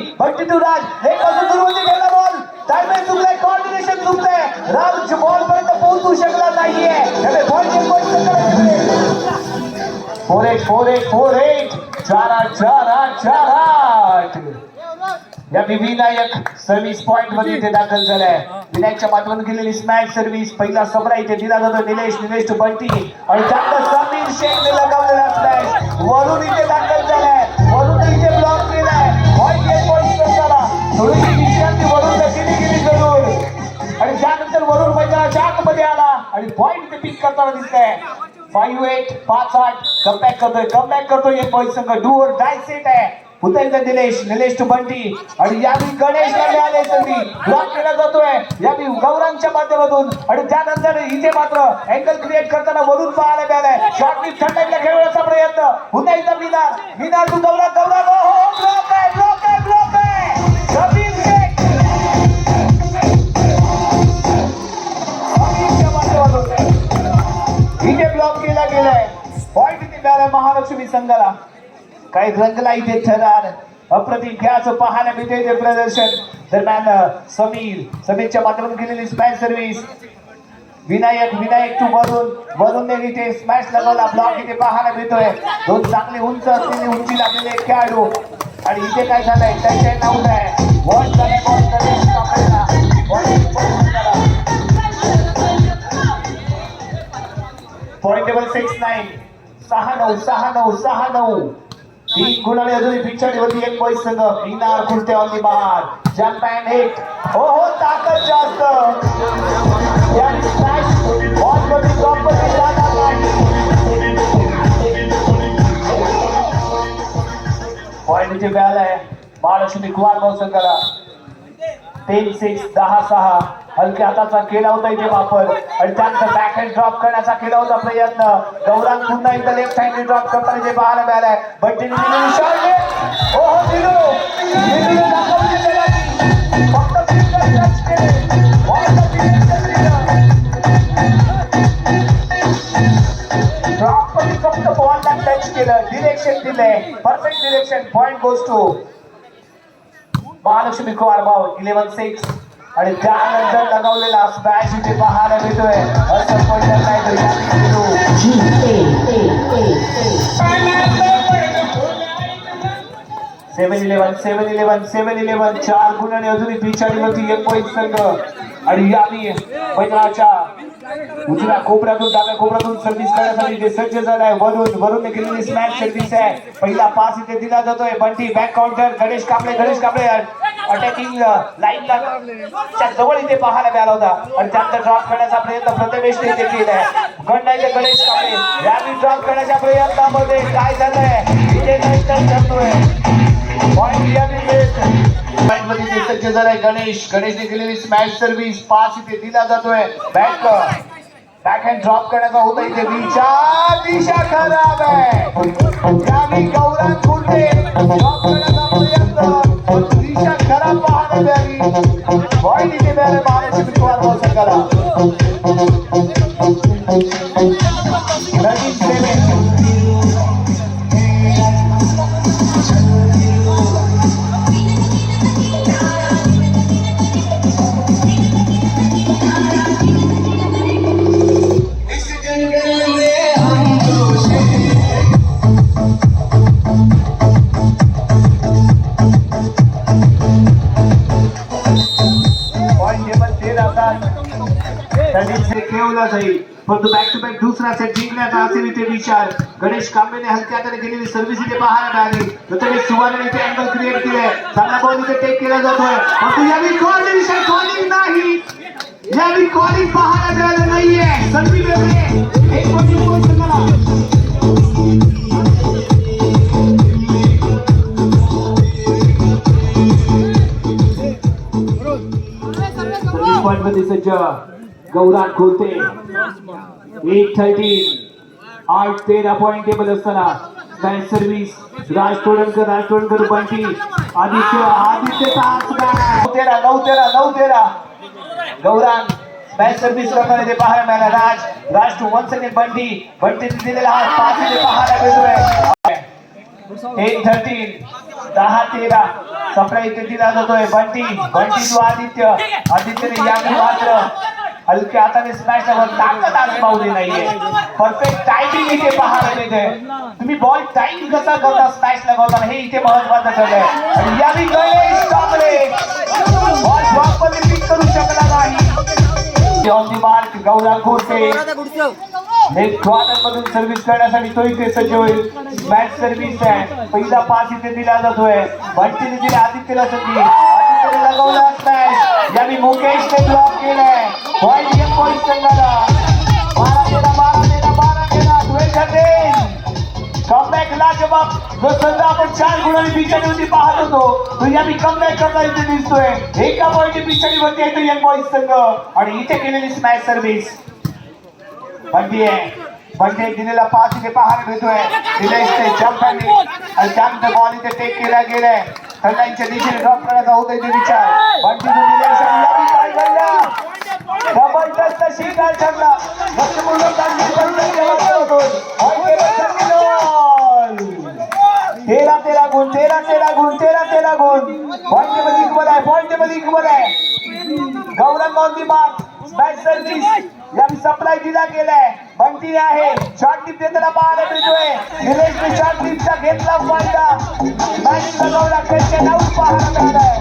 टू राज. एक अजून दुर्वती गेला बॉल. टायमिंग चुकलाय. कोऑर्डिनेशन चुकलंय. राज बॉल पर्यंत पोहोचू शकला नाहीये. त्यामुळे बॉल यंग बॉईज संघाला 4-8 4-8 या विनायक सर्व्हिस पॉइंट मध्ये इथे दाखल झालाय. विनायकच्या माध्यमातून केलेली स्मॅश सर्व्हिस पहिला सबरा इथे दिला जातो. निलेश टू बंटी आणि त्यानंतर समीर शेखने लगावलेला स्मॅश वरून इथे दाखल झालाय. वरून इथे ब्लॉक केलाय. पॉइंट झाला. थोडीशी विश्रांती वरून गेली जरूर आणि त्यानंतर वरून मैदानाच्या आतमध्ये आला आणि पॉइंट इथे पिक करताना दिसतंय. 5-8 5-8 कमबॅक करतोय एक पॉइंट संघ. डू और डाय सेट आहे. पुन्हा एकदा निलेश टू बंटी आणि यावेळी गणेशला मिळाले संधी. ब्लॉक केला जातोय यावेळी गौरांच्या माध्यमातून आणि त्यानंतर इथे मात्र अँगल क्रिएट करताना वरून पाहायला मिळालाय. शॉर्ट लिस्ट थंडाईला खेळण्याचा प्रयत्न. पुन्हा एकदा विनार टू गौरा ब्लॉक आहे समीर शेख. समीरच्या माध्यमातून इथे ब्लॉक केला गेलाय. पॉइंट इथे मिळालाय महालक्ष्मी संघाला. काही रंगला इथे थरार. अप्रतिम खेळाचं पाहायला मिळते ते प्रदर्शन. दरम्यान समीरच्या माध्यमातून केलेली स्मॅश सर्व्हिस. विनायक टू वरून इथे स्मॅश लगवला. ब्लॉक इथे पाहायला मिळतोय. दोन चांगले उंच असलेले उंची लागलेले खेळाडू आणि इथे काय झालंय टच आउट आहे. बॉल झालाय. पॉइंट टेबल 6-9 6-9 तीन गुणाने अजूनही पिछाडीवरती एक पॉइंट संघ. विनार खुलते on the bar. Jump and hit. हो ताकद जास्त. याने स्मॅश बॉल वरती प्रॉपरली जाणार नाही. पॉइंट इथे मिळालाय महालक्ष्मी कुमार भाऊ संघाला. 10-6 10-6 हलक्या हाताचा केला होता इथे वापर आणि त्यानंतर बॅक हँड ड्रॉप करण्याचा केला होता प्रयत्न. गौरांग पुन्हा एकदा लेफ्ट हँड ड्रॉप करताना इथे पाहायला मिळालाय. बंटीने दिलेली शॉट. फक्त टच केले. ड्रॉप फक्त बॉलला टच केलं. डिरेक्शन दिले. Perfect direction. Point goes to Mahalakshmi Kumar भाऊ. 11-6 आणि त्यानंतर लगावलेला स्मॅश इथे पाहायला मिळतोय. असं पॉइंटर नाही तर 7-11 चार गुणाने अजूनही पिछाडीवरती एक पॉइंट संघ आणि यावी मैदानाच्या उजव्या कोपऱ्यातून डाव्या कोपऱ्यातून सर्व्हिस करण्यासाठी इथे सज्ज झालाय. वरून केलेली स्मॅश सर्व्हिस आहे. पहिला पास इथे दिला जातोय. Bunty back counter. Ganesh Kamble attacking लाईनला जवळ इथे पाहायला मिळाला होता आणि त्यानंतर ड्रॉप करण्याचा प्रयत्न प्रथमेशने इथे केलाय. गणेश कांबळे यावेळी ड्रॉप करण्याच्या प्रयत्नामध्ये काय झालंय इथे नाही करतोय. पॉइंट यावेळी सज्ज झालाय गणेशने केलेली स्मॅश सर्व्हिस. पास इथे दिला जातोय. बॅक हँड ड्रॉप करण्याचा होता इथे. दिशा खराब आहे. यावेळी गौरांग खुलते ड्रॉप करण्याचा प्रयत्न. दिशा खराब पाहायला मिळाली. पॉइंट इथे मिळाले महालक्ष्मी कुमार भाऊ संघाला. 13-7 खेळवला जाईल. परंतु बॅक टू बॅक दुसरा सेट जिंकण्याचा असेल इथे विचार. गणेश कांबळेने हलक्या हाताने केलेली सर्व्हिस इथे पाहायला मिळाली. प्रथमेश सुवारने इथे अँगल क्रिएट केले. चांगला बॉल इथे टेक केला जातोय. परंतु यावेळी कॉलिंग नाही. यावेळी कॉलिंग पाहायला मिळालं नाहीये. संधी वेगळे एक पॉइंट संघाला. पॉइंट मध्ये सज्ज गौरांग खोलते. 8-13 8-13 पॉइंट टेबल असताना स्मॅश सर्व्हिस. राज तोडणकर बंटी आदित्य 9-13 गौरांग स्मॅश सर्व्हिस करताना ते पाहायला मिळाला. राज टू वन्स अगेन बंटी दिलेला हा पास इथे पाहायला मिळतोय. 10-13 10-13 सप्लाय इथे दिला जातोय. बंटी टू आदित्यने यावेळी मात्र हलक्या हाताने स्मॅश ताकद आजमावली नाहीये. परफेक्ट टायमिंग इथे पाहायला मिळते. तुम्ही बॉल टाइम कसा करता स्मॅश लगावताना हे इथे महत्वाचं ठरलंय. आणि यावेळी गणेश कांबळे बॉल प्रॉपरली पिक करू शकला नाही. On the mark Gaurav Gote net corner मधून सर्व्हिस करण्यासाठी तो इथे सज्ज होईल. मॅच सर्व्हिस आहे. पहिला पास इथे दिला जातोय. बंटीने दिले आदित्यला संधी. आदित्यने लगवला स्मॅश. यावेळी मुकेशने ब्लॉक केलाय. पॉइंट गेम पॉइंट संघाला 12-13 कमबॅक लाजवाब. जो संघ आपण 4 गुणांनी पिछाडीवरती पाहत होतो तो यावेळी कमबॅक करता इथे दिसतोय. एका पॉइंटची पिछाडीवरती येतो यंग बॉईज संघ. आणि इथे केलेली स्मॅश सर्व्हिस बंटी आहे. बंटी दिलेला पास इथे पाहायला मिळतोय. दिलेशने जम्प आणि त्यानंतर बॉल इथे टेक केला गेलाय. संघांच्या दिशेने ड्रॉप करण्याचा होता इथे विचार. बंटी दिलेश काय घडला. जबरदस्त शिकार ठरला. लक्ष्मण 13 गुण 13 गुण. पॉइंट मध्ये इक्वल आहे. Gaurav on the mark. Match service यावेळी सप्लाय दिला गेलाय. बंटी आहे. शॉर्ट टिप देताना पाहायला मिळतोय. निलेशने शॉर्ट टिपचा घेतला फायदा. मॅच लगावला. खेळचे नाव पाहायला मिळालाय.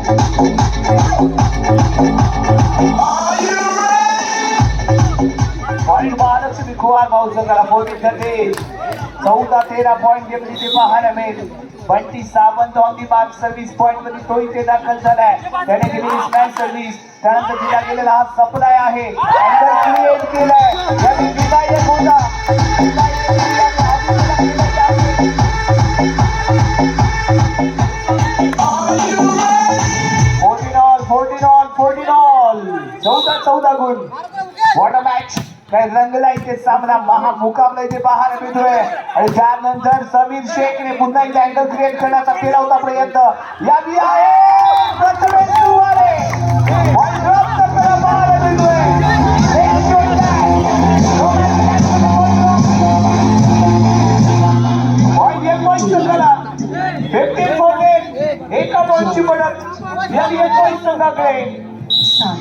पॉइंट महालक्ष्मी खुवार भाऊ संघाला मोठी ठरले. 14-13 पॉइंट गेम इथे पाहायला मिळेल. Bunty Sawant on the mark service point मध्ये तो इथे दाखल झालाय. त्याने केलेली स्मॅश सर्व्हिस. त्यानंतर दिला गेलेला हा सप्लाय आहे. अंडर क्रिएट केलाय. यावेळी विनायक होता. 14 गुण. What a match. काय रंगला इथे सामना. महामुकाबला इथे पाहायला मिळतोय. आणि त्यानंतर समीर शेखने पुन्हा एकदा अँगल क्रिएट करण्याचा केला होता प्रयत्न. यावी आहे प्रथमेश सुवारे. बॉल ड्रॉप करताना पाहायला मिळतोय. पॉइंट गेम पॉइंट संघाला 15-14 एका पॉइंटची पडत. यावी एक पॉइंट संघाकडे.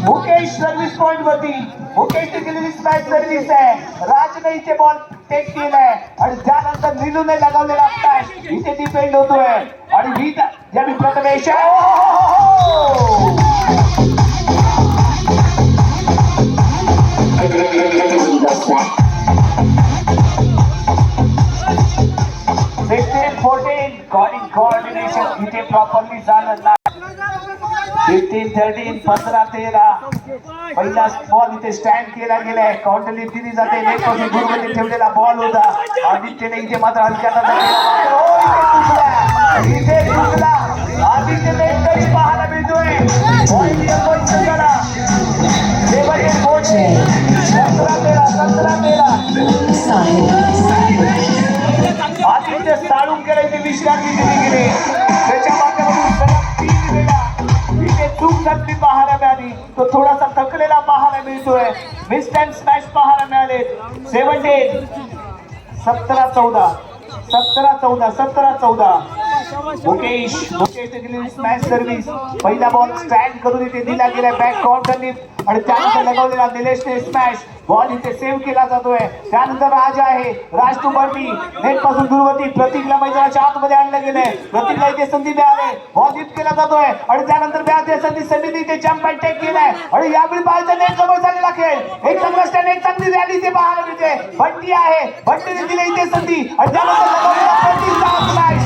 मुकेश सर्व्हिस पॉइंट वरती. मुकेशने केलेली स्मॅश सर्व्हिस आहे. राजने इथे बॉल टेक केलाय. आणि त्यानंतर निलूने लगावलेला स्मॅश इथे डिपेंड होतोय. आणि ज्यावेळी प्रथमेश कोऑर्डिनेशन इथे प्रॉपरली झालं नाही. 15-13 15-13 पहिला बॉल इथे स्टँड केला गेलाय. काउंटरली दिली जाते. नेटवरती गुरुमध्ये ठेवलेला बॉल होता. आदित्यने इथे मात्र हलक्याचा इथे चुकला. आदित्यने तरी पाहायला मिळतोय. आदित्य साळून केला. इथे विश्रांती दिली गेली. त्याच्या माध्यमातून सलग 3 वेळा इथे चूक झाली पाहायला मिळाली. तो थोडासा थकलेला पाहायला मिळतोय. मिस अँड स्मॅश पाहायला मिळाले. 17-14 मुकेशने दिलेली स्मॅश सर्व्हिस. पहिला बॉल स्टँड करून इथे दिला गेला बॅक काउंटरनी. आणि त्यानंतर लगावलेला निलेशने स्मॅश. बॉल इथे सेव्ह केला जातोय. त्यानंतर राज आहे. राज टू बंटी. नेट पासून दूरवरती. प्रतीकला मैदानाच्या आतमध्ये आणलं गेलंय. प्रतीकला इथे संधी मिळाली. बॉल हिट केला जातोय. आणि त्यानंतर ब्याज संधी समिती इथे जम्प अँड टेक केलाय. आणि यावेळी पाहायचा नेट जवळ झालेला खेळ. एक चांगला स्टँड एक चांगली रॅली इथे पाहायला मिळते. बंटी आहे. बंटीने दिले इथे संधी. आणि त्यानंतर लगावलेला प्रतीकचा स्मॅश.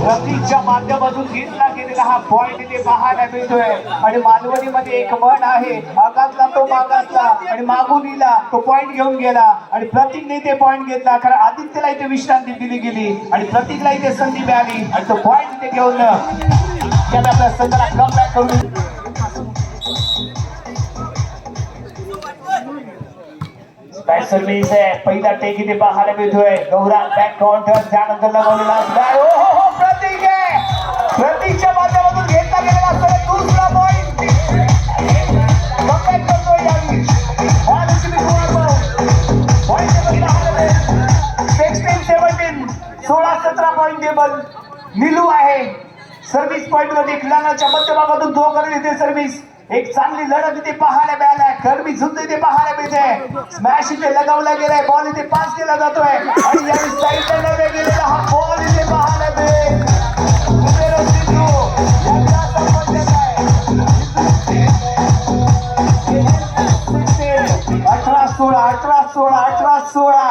प्रतीकच्या माध्यमातून घेतला गेलेला हा पॉइंट इथे पाहायला मिळतोय. आणि मालवणीमध्ये एक म्हण आहे. आगातला तो मागासला आणि मागून इला तो पॉइंट घेऊन गेला. आणि प्रतीकने इथे पॉइंट घेतला. कारण आदित्यला इथे विश्रांती दिली गेली. आणि प्रतीकला इथे संधी मिळाली. आणि तो पॉइंट इथे घेऊन त्याने आपल्या संघाला कमबॅक करून बॅक सर्व्हिस आहे. पहिला टेक इथे पाहायला मिळतोय. Gaurang back counter. त्यानंतर लगवलेला प्रतीक आहे. प्रतीकच्या माध्यमातून घेतला गेलेला असताना दुसरा पॉइंट कमबॅक करतोय यावेळी. पॉइंट पॉइंट टेबल निलू आहे सर्व्हिस पॉइंट वर खिलानाच्या मध्यभागातून तो करत येते सर्व्हिस एक चांगली लढत इथे पाहायला मिळालाय गरमी झुंज इथे पाहायला मिळते स्मॅश इथे लगावला गेलाय बॉल इथे पास केला जातोय आणि या साईडला गेलेला हा बॉल इथे पाहायला मिळेल अठरा सोळा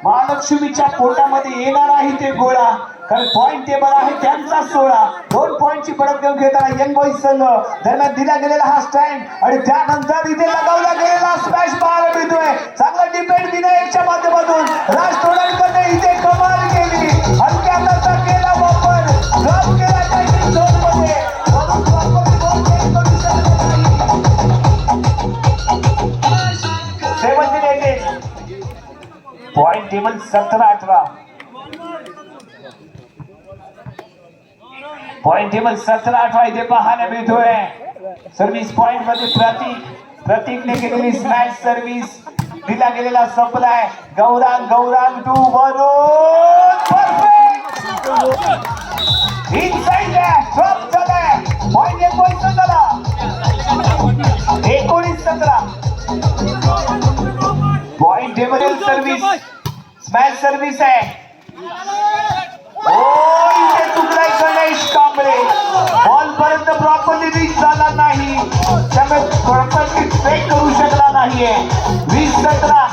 महालक्ष्मीच्या पोटामध्ये येणार आहे ते गोळा कारण पॉइंट टेबल आहे त्यांचा 16 2 पॉइंटची बढत घेऊन घेताना यंग बॉईज संघ दरम्यान दिला गेलेला हा स्टँड आणि त्यानंतर इथे लगावला गेलेला स्मॅश पाहायला मिळतोय चांगला डिपेंड विनायकच्या माध्यमातून राज तोडणकरने इथे कमाल केली हलक्या हाताचा केला वापर ड्रॉप केला टायमिंग झोन मध्ये पॉइंट टेबल 17-18 पॉइंट टेबल 17-18 इथे पाहायला मिळतोय सर्व्हिस पॉइंट मध्ये प्रतीकने केलेली स्मॅश सर्व्हिस दिला गेलेला सप्लाय गौरांग टू वरून परफेक्ट इनसाइड ड्रॉप झालाय पॉइंट एक पॉइंट झाला 19-17 point table service smash service आहे इथे चुकलाय गणेश कांबळे बॉल पर्यंत प्रॉपरली रीच झाला नाही त्यामुळे प्रॉपरली ट्रेक करू शकला नाहीये 20-17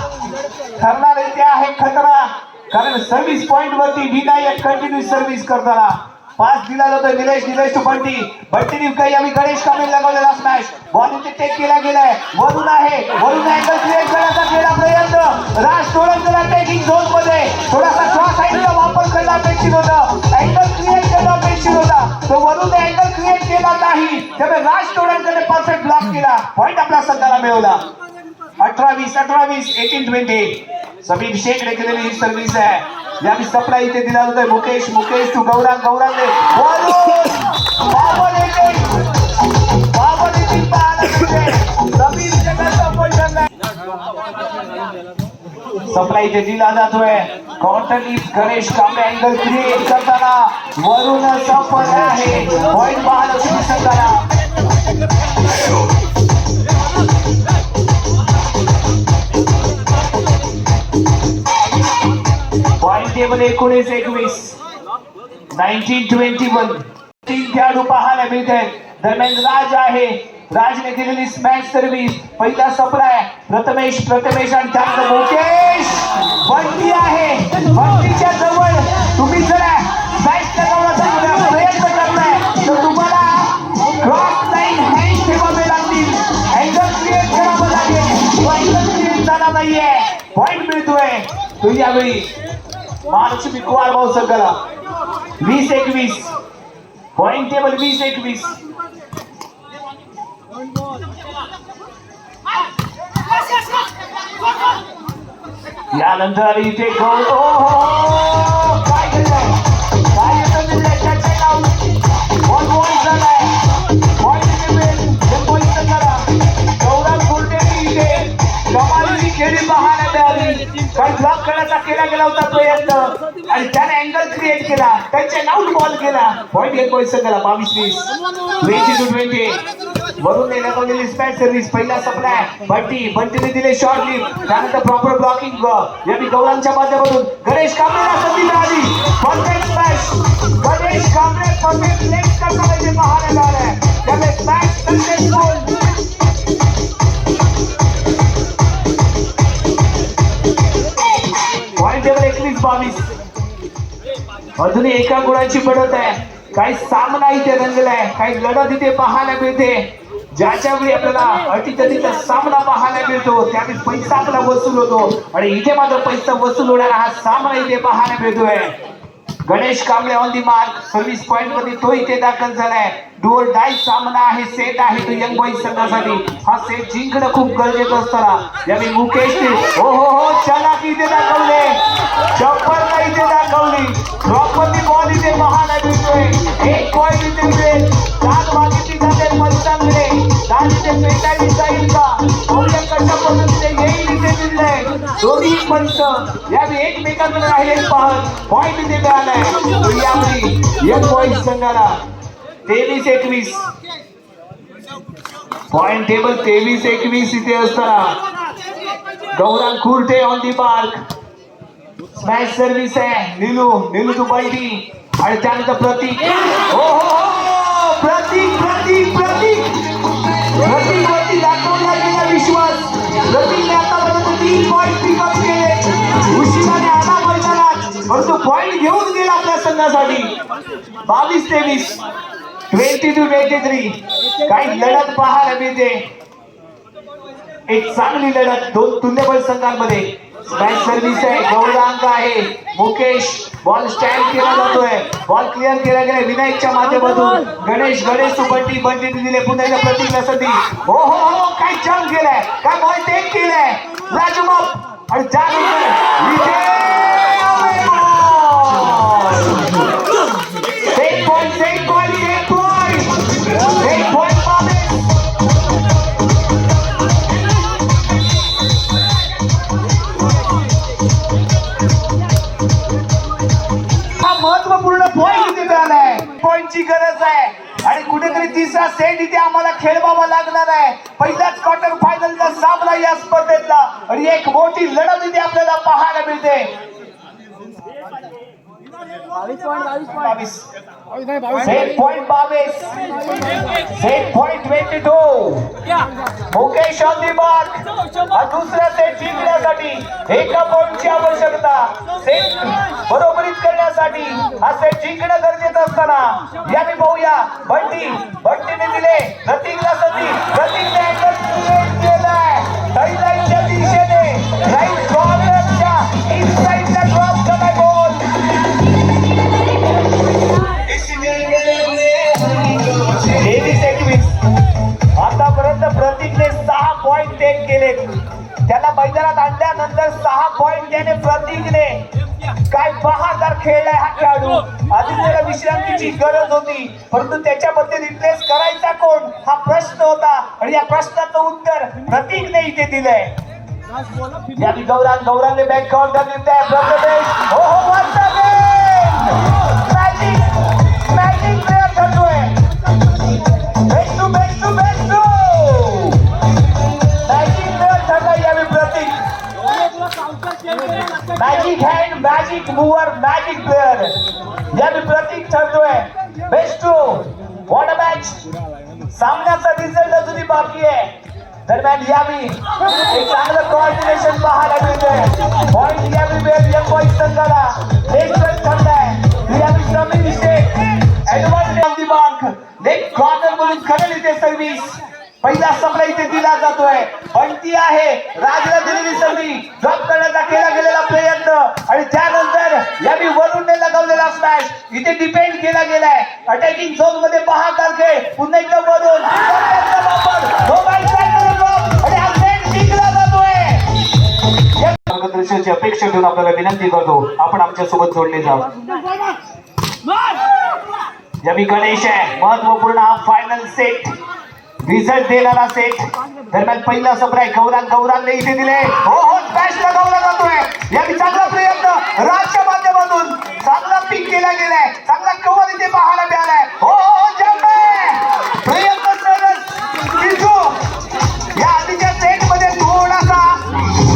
ठरणार इथे आहे खतरा कारण सर्व्हिस पॉइंट वरती विनायक कंटिन्यू सर्व्हिस करताना पास दिला जातोय निलेश टू बंटी काही आम्ही गणेश कांबळे लगावलेला स्मॅश बॉल इथे टेक केला गेलाय वरून अँगल क्रिएट करण्याचा केला प्रयत्न राज तोडणकरला टेकिंग झोन मध्ये थोडासा क्रॉस साईडचा वापर करणं अपेक्षित होतं अँगल क्रिएट करणं अपेक्षित होता तो वरून अँगल क्रिएट केला नाही त्यामुळे राज तोडणकरने परफेक्ट ब्लॉक केला पॉइंट आपल्या संघाला मिळवला 18-20 18-20 समीर शेखने केलेली ही सर्व्हिस आहे यावी सप्लाय इथे दिला जातोय मुकेश टू गौरांगने सप्लाय इथे दिला जातोय कॉन्टनी गणेश कांबळे अँगल क्रिएट करताना वरून सफल आहे पॉइंट महालक्ष्मी संघाला पॉइंट टेबल 19-21 19-21 तीन खेळाडू पाहायला मिळते दरम्यान राज आहे राजने केलेली स्मॅश सर्व्हिस पहिला सप्लाय प्रथमेश आणि त्यानंतर मुकेश बंटी आहे बंटीच्या जवळ तुम्ही जर स्मॅश लगावण्याचा प्रयत्न करताय तर तुम्हाला क्रॉस लाईन हँड ठेवावे लागतील अँगल क्रिएट करावं लागेल अँगल क्रिएट झाला नाहीये पॉइंट मिळतोय तो यावेळी महालक्ष्मी कुवार भाऊ संघाला 20-21 पॉइंट टेबल 20-21 यानंतर इथे काय खेळी पाहायला मिळाली कारण ब्लॉक करण्याचा केला गेला होता प्रयत्न आणि त्याने अँगल क्रिएट केला त्यांच्या आउट बॉल केला पॉइंट एक पॉइंट संघाला 22-20 वरून लगावलेली स्मॅश सर्व्हिस पहिला सप्लाय बंटीने दिले शॉर्ट लिप त्यानंतर प्रॉपर ब्लॉकिंग यावी गौरांच्या माध्यमातून गणेश कांबळेला संधी मिळाली perfect smash Ganesh Kamble perfect leg करताना इथे पाहायला मिळालंय त्यामुळे स्मॅश सक्सेसफुल पॉइंट टेबल 21-22 अजूनही एका गुणाची पडत आहे काही सामना इथे रंगलाय काही लढत इथे पाहायला मिळते ज्याच्या वेळी आपल्याला अटीतटीचा सामना पाहायला मिळतो त्यावेळी पैसा आपला वसूल होतो आणि इथे मात्र पैसा वसूल होणारा हा सामना इथे पाहायला मिळतोय Ganesh Kamble on the mark service point मध्ये तो इथे दाखल झालाय डू ऑर डाय सामना आहे सेट आहे तो यंग बॉईज संघासाठी हा सेट जिंकणं खूप गरजेचं असताना यावेळी मुकेश हो चलाकी इथे दाखवले चप्पल इथे दाखवली प्रॉपरली बॉल इथे पाहायला मिळतोय एक पॉइंट इथे मिळेल दाद मागितली जाते पंचांकडे दाद इथे पेटायला जाईल का कशा पद्धतीने येईल इथे दिलंय दोन्ही पंच यावेळी एकमेकांकडे राहिले पाहत पॉईंट इथे मिळालाय. यावेळी एक पॉईंट संघाला 23-21 पॉईंट टेबल 23-21 इथे असताना Gaurang Khurte on the mark. Smash service आहे. नीलू टू बंटी आणि त्यानंतर प्रतीक. हो हो हो प्रतीक प्रतीक प्रतीक प्रतीक वरती दाखवला गेला विश्वास. प्रतीकने आतापर्यंत 3 पॉईंट पिकअप केले. उशिराने आला मैदानात परंतु पॉईंट घेऊन गेला आपल्या संघासाठी. 22-23 22-23 काही लढत पाहायला मिळते. एक चांगली लढत दोन तुल्यबळ संघांमध्ये. स्मॅश सर्व्हिस आहे. गौरांग आहे. मुकेश बॉल स्टँड केला जातोय. बॉल क्लिअर केला गेला विनायकच्या माध्यमातून. गणेश तू बंटी दिले पुन्हा एकदा प्रतीकला संधी. हो हो हो काय जंप केलाय. काय बॉल टेक केलाय. लाजवाब आणि त्यानंतर एक पॉईंट महत्वपूर्ण पॉईंट इथे मिळालाय. पॉईंटची गरज आहे आणि कुठेतरी तिसरा सेट इथे आम्हाला खेळवावा लागणार आहे. पहिल्याच क्वार्टर फायनलचा सामना या स्पर्धेतला आणि एक मोठी लढत इथे आपल्याला पाहायला मिळते. 22 set point 22 set point 22 Mukesh on the mark. हा दुसरा सेट जिंकण्यासाठी एका पॉईंटची आवश्यकता. सेट बरोबरीत करण्यासाठी हा सेट जिंकणं गरजेचं असताना याने पाहूया बंटीने दिले प्रतीकला संधी. प्रतीकने केलाय टाईलाईनच्या दिशेने राईट कॉर्नरच्या इनसाइडला ड्रॉप केलाय बॉल. आतापर्यंत प्रतीकने 6 पॉईंट टेक केले. त्याला मैदानात आणल्यानंतर 6 पॉईंट त्याने प्रतीकने काय बहादर खेळलाय हा खेळाडू. आधी त्याला विश्रांतीची गरज होती परंतु त्याच्यामध्ये रिप्लेस करायचा कोण हा प्रश्न होता आणि या प्रश्नाचं उत्तर प्रतीकने इथे दिलंय. याने गौरांगने बॅक कव्हर करते. प्रथमेश हो हो मॅजिक प्लेअर ठरतोय. मॅजिक प्लेअर ठरलाय यावेळी Prateek. Magic hand magic mover magic player यावेळी प्रतीक ठरतोय. Best what a match. सामन्याचा रिझल्ट अजूनही बाकी आहे. दरम्यान यावेळी एक चांगलं कोऑर्डिनेशन पाहायला मिळतंय. पॉईंट यावेळी मिळेल यंग बॉईज संघाला. नेक्स्ट ठरलाय यावेळी Samir Shaikh advance on the mark. Leg corner मधून करेल इथे सर्व्हिस. पहिला समला इथे दिला जातोय. बंटी आहे. राजला दिलेली संधी ड्रॉप करण्याचा केला गेलेला प्रयत्न आणि त्यानंतर यावेळी वरूनने लगावलेला स्मॅश इथे डिपेंड केला गेलाय. अटॅकिंग झोन मध्ये बहादर खेळ. पुन्हा एकदा वरून आणि हा सेट जिंकला जातोय. मार्गदर्शनाची अपेक्षा ठेवून आपल्याला विनंती करतो आपण आमच्या सोबत जोडले जा. यावेळी गणेश आहे. महत्वपूर्ण हा फायनल सेट रिझल्ट देणारा सेट. दरम्यान पहिला सप्राय गौरांगने इथे दिले. हो हो स्मॅश लगावला जातोय. यावेळी चांगला प्रयत्न राजच्या माध्यमातून चांगला पिक केला गेलाय. चांगला कव्हर इथे पाहायला मिळालाय. हो हो जंप आहे. प्रयत्न या आधीच्या सेट मध्ये थोडासा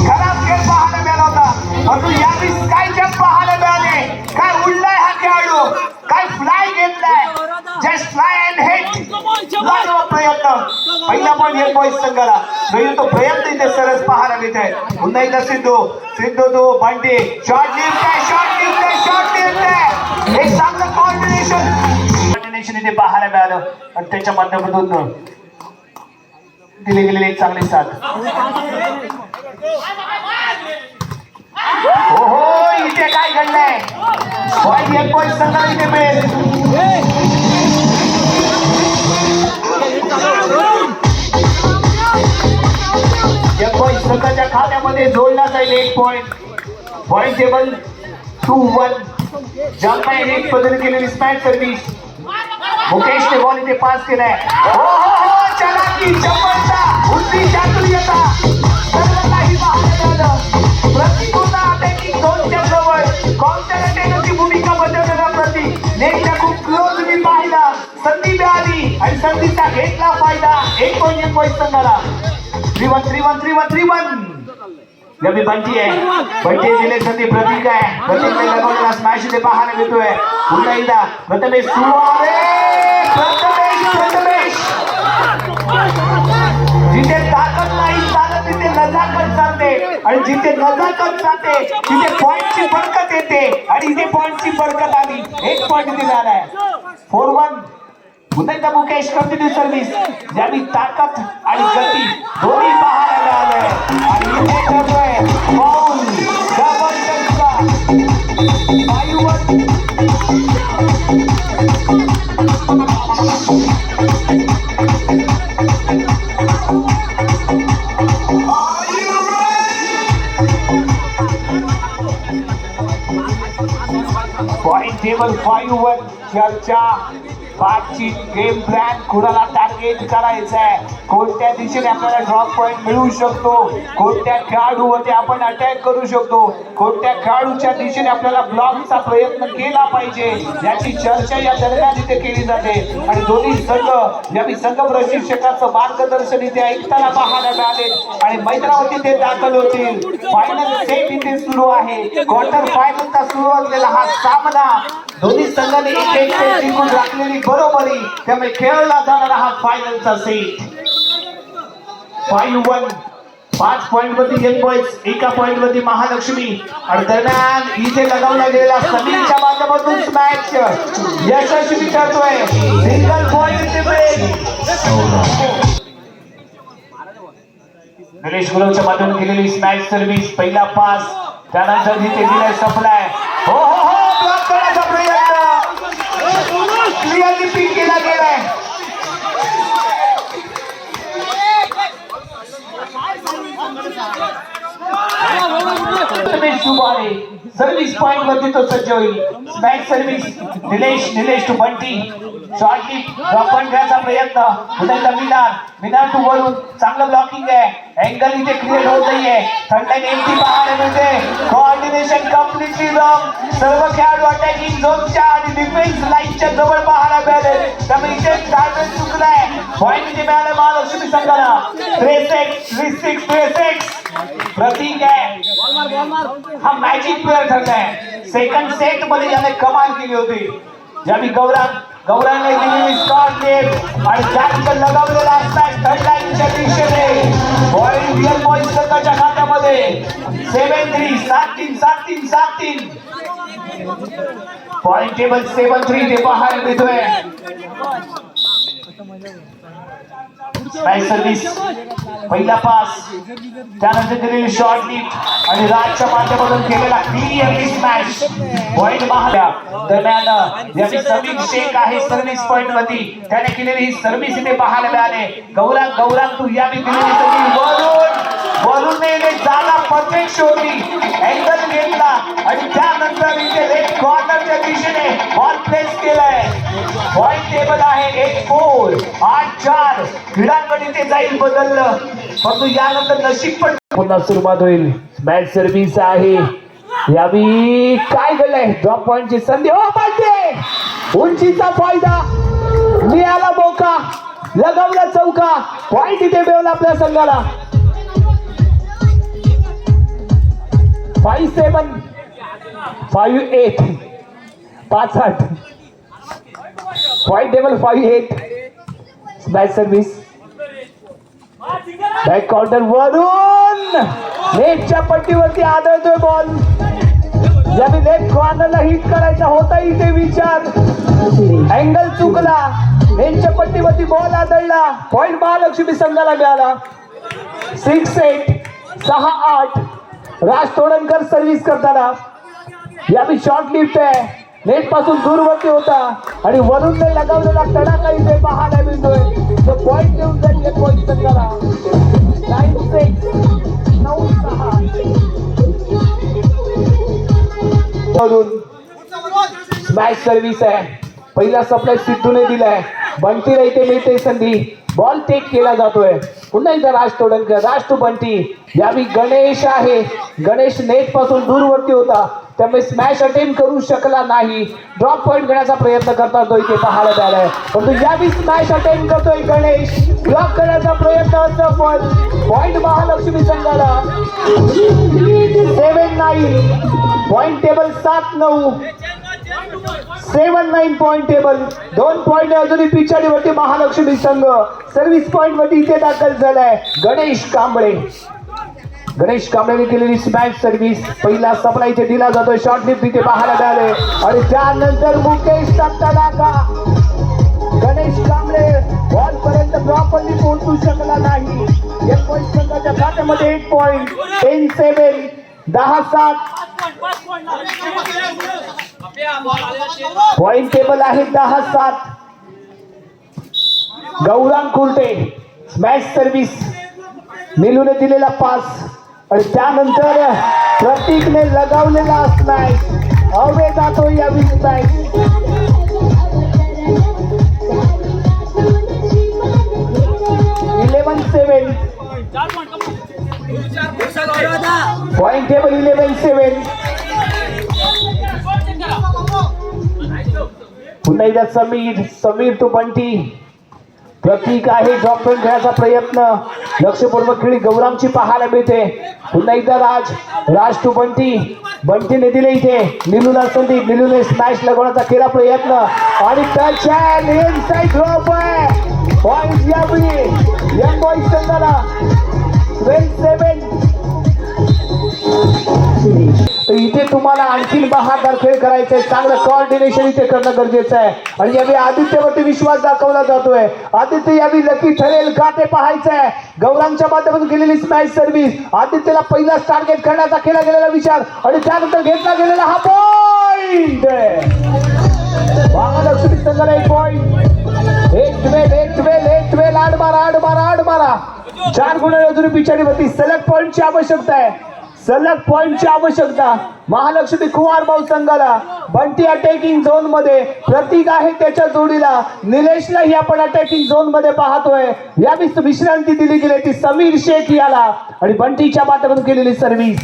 खराब खेळ पाहायला मिळाला होता परंतु यावेळी काय जंप पाहायला मिळाले. काय उडलाय हा खेळाडू. काय फ्लाय घेतलाय. Just fly and hit. प्रयत्न पहिला पण एक बॉईज संघाला नाही तो प्रयत्न इथे सरस पाहायला मिळत आहे. पुन्हा एकदा सिद्धू तो बंटी शॉट लिफ्ट आहे. एक चांगलं कोऑर्डिनेशन इथे पाहायला मिळालं आणि त्याच्या माध्यमातून दिले गेलेले एक चांगले साथ. हो हो इथे काय घडलंय. एक बॉईज संघाला इथे मिळेल. स्वतःच्या खात्यामध्ये जोडला जाईल 1 पॉईंट. Point table 2-1. जंप आहे. एक बदल केलेली स्मॅश सर्व्हिस. मुकेशने बॉल इथे पास केलाय. हो हो हो चलाकी चपळता उलटी चातुर्यता सर्व काही पाहायला मिळालं. प्रतिकूल पॉइंट संघाला 3-1 3-1 3-1 3-1 यावी बंटी आहे बंटी दिले संधी प्रतीक आहे प्रतीकने लगवलेला स्मॅश इथे पाहायला मिळतोय पुन्हा एकदा प्रथमेश सुवारे प्रथमेश जिथे ताकद नाही चालत तिथे नजाकत चालते आणि जिथे नजाकत चालते तिथे पॉइंटची बरकत येते आणि इथे पॉइंटची बरकत आली 1 पॉइंट दिला आहे 4-1 पुन्हा एकदा मुकेश कंटिन्यू सर्व्हिस ज्यावी ताकद आणि गती दोन्ही पाहायला मिळाले आणि इथे करतोय बॉल डबल टचचा 5-1 पॉइंट टेबल 5-1 चर्चा बातचीत गेम प्लॅन कुणाला टार्गेट करायचं आहे कोणत्या दिशेने आपल्याला ड्रॉप पॉइंट मिळू शकतो कोणत्या खेळाडूवरती आपण अटॅक करू शकतो कोणत्या खेळाडूच्या दिशेने आपल्याला ब्लॉकचा प्रयत्न केला पाहिजे याची चर्चा या दरम्यान इथे केली जाते आणि दोन्ही संघ यावी संघ प्रशिक्षकाचं मार्गदर्शन इथे ऐकताना पाहायला मिळाले आणि मैदानावरती ते दाखल होतील फायनल सेट इथे सुरू आहे क्वार्टर फायनलचा सुरू असलेला हा सामना दोन्ही संघाने एक सेट जिंकून राखलेली बरोबरी त्यामुळे खेळला जाणारा हा फायनलचा सेट 5-1 5 पॉइंट वरती यंग बॉयज 1 पॉइंट वरती महालक्ष्मी आणि दरम्यान इथे लगावला गेलेला समीरच्या माध्यमातून स्मॅच यशस्वी ठरतोय सिंगल पॉइंट गणेश गुरवच्या माध्यमातून केलेली स्मॅच सर्व्हिस पहिला पास त्यानंतर जिथे दिलाय सप्लाय हो हो हो ब्लॉक करण्याचा प्रयत्न क्लिअरली पिक केला गेलाय सर्व्हिस पॉइंट वरती तो सज्ज होईल smash service Nilesh to Bunty shortly drop point घ्यायचा प्रयत्न पुन्हा मिनार टू वरून चांगलं ब्लॉकिंग आहे अँगल इथे क्रिएट होत नाहीये थर्ड लाईन एम्प्टी पाहायला मिळते कोऑर्डिनेशन कम्प्लिटली रॉंग सर्व खेळाडू अटॅकिंग झोनच्या आणि डिफेन्स लाईनच्या जवळ पाहायला मिळाले त्यामुळे इथे टार्गेट चुकलाय पॉइंट इथे मिळाला महालक्ष्मी संघाला 3-6 प्रतीक आहे हा मॅजिक प्लेअर ठरलाय सेकंड सेट मध्ये याने कमाल केली होती ज्यावेळी गौरांगने दिलेली स्कॉट लेट आणि जास्त लगावलेला असतात थर्ड लाईनच्या दिशेने पॉइंट रिअल पॉइंट संघाच्या खात्यामध्ये 7-3 7-3 पॉइंट टेबल 7-3 ते पाहायला मिळतोय स्मॅश सर्व्हिस पहिला पास त्यानंतर दिलेली शॉर्ट लीड आणि राजच्या माध्यमातून केलेला क्लिअरली स्मॅश पॉइंट महाल्या दरम्यान याची समीर शेख आहे सर्व्हिस पॉइंट वरती त्याने केलेली ही सर्व्हिस इथे पाहायला मिळाले गौरांग तू यावी दिलेली सर्व्हिस वरून जागा परफेक्ट होती अँगल घेतला आणि त्यानंतर इथे लेफ्ट कॉर्नरच्या दिशेने बॉल प्लेस केलाय पॉइंट टेबल आहे 8-4 8-4 क्रीडांगण इथे जाईल बदललं परंतु यानंतर नशीब पण पुन्हा सुरुवात होईल मॅच सर्व्हिस आहे यावी काय घडलंय ड्रॉप पॉइंटची संधी हो पाहिजे उंचीचा फायदा मिळाला मोका लगावला चौका पॉइंट इथे मिळवला आपल्या संघाला 5-7 5-8 5-8 point table 5-8 smash service back counter वरून नेटच्या पट्टीवरती आदळतोय बॉल ज्यावेळी लेफ्ट कॉर्नरला हिट करायचा होता इथे विचार अँगल चुकला नेटच्या पट्टीवरती बॉल आदळला पॉइंट महालक्ष्मी संघाला मिळाला 6-8 6-8 राज तोडणकर सर्व्हिस करताना यावेळी शॉर्ट लिफ्ट आहे नेट पासून दूरवरती होता आणि वरूनने लगावलेला तडाखा इथे पाहायला मिळतोय जो पॉइंट देऊन जाईल एक पॉइंट संघाला 9-6 स्मॅश सर्व्हिस आहे पहिला सप्लाय सिद्धूने दिलाय बंटीला इथे मिळते संधी बॉल टेक केला जातोय पुन्हा एकदा राज तोडणकर राज टू बंटी यावेळी गणेश आहे गणेश नेट पासून दूरवरती होता त्यामुळे स्मॅश अटेम्प्ट करू शकला नाही. ड्रॉप पॉइंट घेण्याचा प्रयत्न करता तो इथे पाहायला मिळालाय. परंतु यावेळी स्मॅश अटेम्प्ट करतोय गणेश. ब्लॉक करण्याचा प्रयत्न असफल. पॉइंट महालक्ष्मी संघाला 7-9. Point table 7-9. 7-9 point table. 2 point अजूनही पिछाडीवरती महालक्ष्मी संघ. सर्व्हिस पॉइंट वरती इथे दाखल झालाय गणेश कांबळे. गणेश कांबळेने केलेली स्मॅश सर्व्हिस. पहिला सप्ला इथे दिला जातोय. शॉर्ट लिफ्ट इथे पाहायला मिळाले आणि त्यानंतर मुकेश टक्कलागा. गणेश कांबळे बॉल पर्यंत प्रॉपरली पोहोचू शकला नाही. 1 पॉइंट संघाच्या खात्यामध्ये 1 पॉइंट. 10-7. 10-7. पॉइंट टेबल आहे 10-7. Gaurang Kurte smash service. निलूने दिलेला पास आणि त्यानंतर प्रतीकने लगावलेला स्मॅश. हवे जातो यावी स्मॅश. 11-7. Point table 11-7. पुन्हा एकदा समीर टू बंटी. प्रतीक आहे ड्रॉप पॉइंट घेण्याचा प्रयत्न. लक्षपूर्वक खेळी गौरामची पाहायला मिळते. पुन्हा एकदा राज टू बंटीने दिले इथे निलूला संधी. निलूने स्मॅश लगवण्याचा केला प्रयत्न आणि टच आहे. इनसाइड ड्रॉप आहे. पॉइंट यावेळी यंग बॉईज संघाला 12-7. तर इथे तुम्हाला आणखी बहारदार खेळ करायचा आहे. चांगलं कोऑर्डिनेशन इथे करणं गरजेचं आहे आणि यावेळी आदित्यवरती विश्वास दाखवला जातोय. आदित्य यावेळी लकी ठरेल का ते पाहायचं आहे. गौरांगच्या माध्यमातून केलेली स्मॅश सर्व्हिस. आदित्यला पहिलाच टार्गेट करण्याचा केला गेलेला विचार आणि त्यानंतर घेतला गेलेला हा पॉइंट. महालक्ष्मी संघाला 1 पॉइंट. 1-12. आड मारा. 4 गुण अजून पिछाडीवरती. सलग पॉइंटची आवश्यकता आहे. सलग पॉइंटची आवश्यकता महालक्ष्मी कुमार भाऊ संघाला. बंटी अटॅकिंग झोन मध्ये. प्रतीक आहे त्याच्या जोडीला. निलेशलाही आपण अटॅकिंग झोन मध्ये पाहतोय. यावेळी विश्रांती दिली गेली ती समीर शेख याला आणि बंटीच्या माध्यमातून केलेली सर्व्हिस.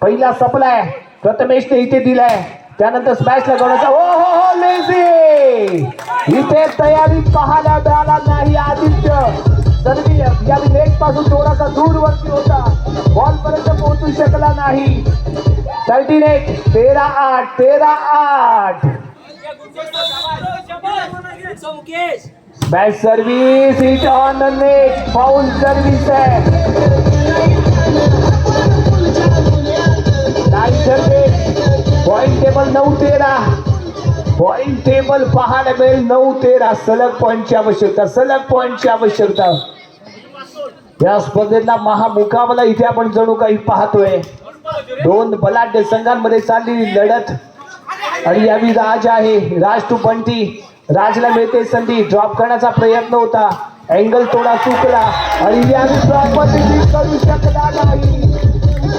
पहिला सप्लाय प्रथमेशने इथे दिलाय. त्यानंतर स्मॅश लगवण्याचा हो लेझी. इथे तयारी पाहायला मिळाला नाही. आदित्य सर्वी या लेग पासून थोडासा दूरवरती होता. बॉल पर्यंत पोहोचू शकला नाही. 13-8. 13-8. Smash service. Hit on net. Foul service आहे. 9-13. Point table 9-13. पॉइंट टेबल पाहायला मिळेल 9-13. सलग पॉइंटची आवश्यकता. या स्पर्धेतला महामुकाबला इथे आपण जणू काही पाहतोय. 2 बलाढ्य संघांमध्ये चाललेली लढत आणि यावी राज टू बंटी. राजला मिळते संधी. ड्रॉप करण्याचा प्रयत्न होता. अँगल थोडा चुकला आणि यावी ड्रॉप करू शकला नाही.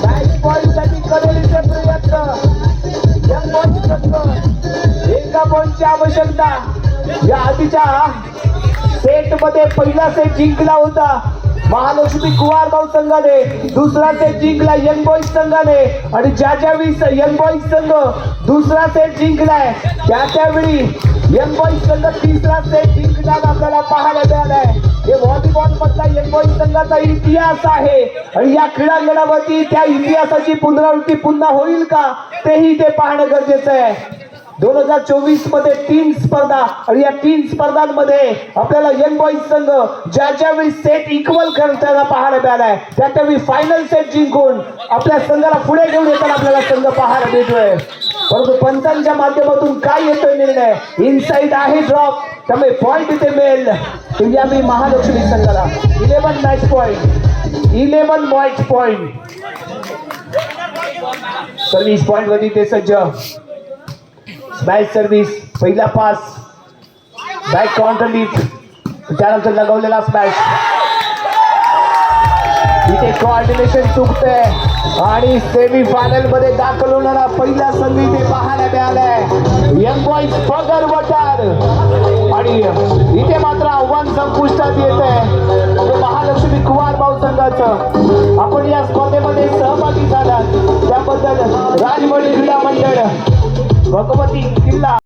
मॅच पॉइंट साठी करेल प्रयत्न. एका पॉइंटची आवश्यकता. या आधीच्या सेट मध्ये पहिला सेट जिंकला होता महालक्ष्मी कुमार भाऊ संघाने. दुसरा सेट जिंकला यंग बॉईज संघाने आणि ज्यावेळी यंग बॉईज संघ दुसरा सेट जिंकलाय त्यावेळी यंग बॉईज संघ तिसरा सेट जिंकण्यात आपल्याला पाहायला मिळालाय. हे व्हॉलीबॉल मधला यंग बॉईज संघाचा इतिहास आहे आणि या क्रीडांगणावरती त्या इतिहासाची पुनरावृत्ती पुन्हा होईल का तेही ते पाहणं गरजेचं आहे. 2024 मध्ये 3 स्पर्धा आणि या 3 स्पर्धांमध्ये आपल्याला यंग बॉईज संघ ज्यावेळी सेट इक्वल करताना पाहायला मिळालाय त्यावेळी फायनल सेट जिंकून आपल्या संघाला पुढे घेऊन येताना आपल्याला संघ पाहायला मिळतोय. परंतु पंचांच्या माध्यमातून काय येतोय निर्णय. इनसाइड आहे ड्रॉप. त्यामुळे पॉइंट इथे मिळेल यावेळी महालक्ष्मी संघाला. 11 match point. 11 match point. Service point वरती ते सज्ज. Smash service. पहिला पास. Back counter lift. त्यानंतर लगवलेला स्मॅश. इथे कोऑर्डिनेशन चुकतंय आणि सेमी फायनल मध्ये दाखल होणारा पहिला संघ इथे पाहायला मिळालाय यंग बॉईज पगर वटार. आणि इथे मात्र आव्हान संपुष्टात येत आहे महालक्ष्मी कुमार भाऊ संघाचं. आपण या स्पर्धेमध्ये सहभागी झालात त्याबद्दल राजमणी क्रीडा मंडळ भगवती किल्ला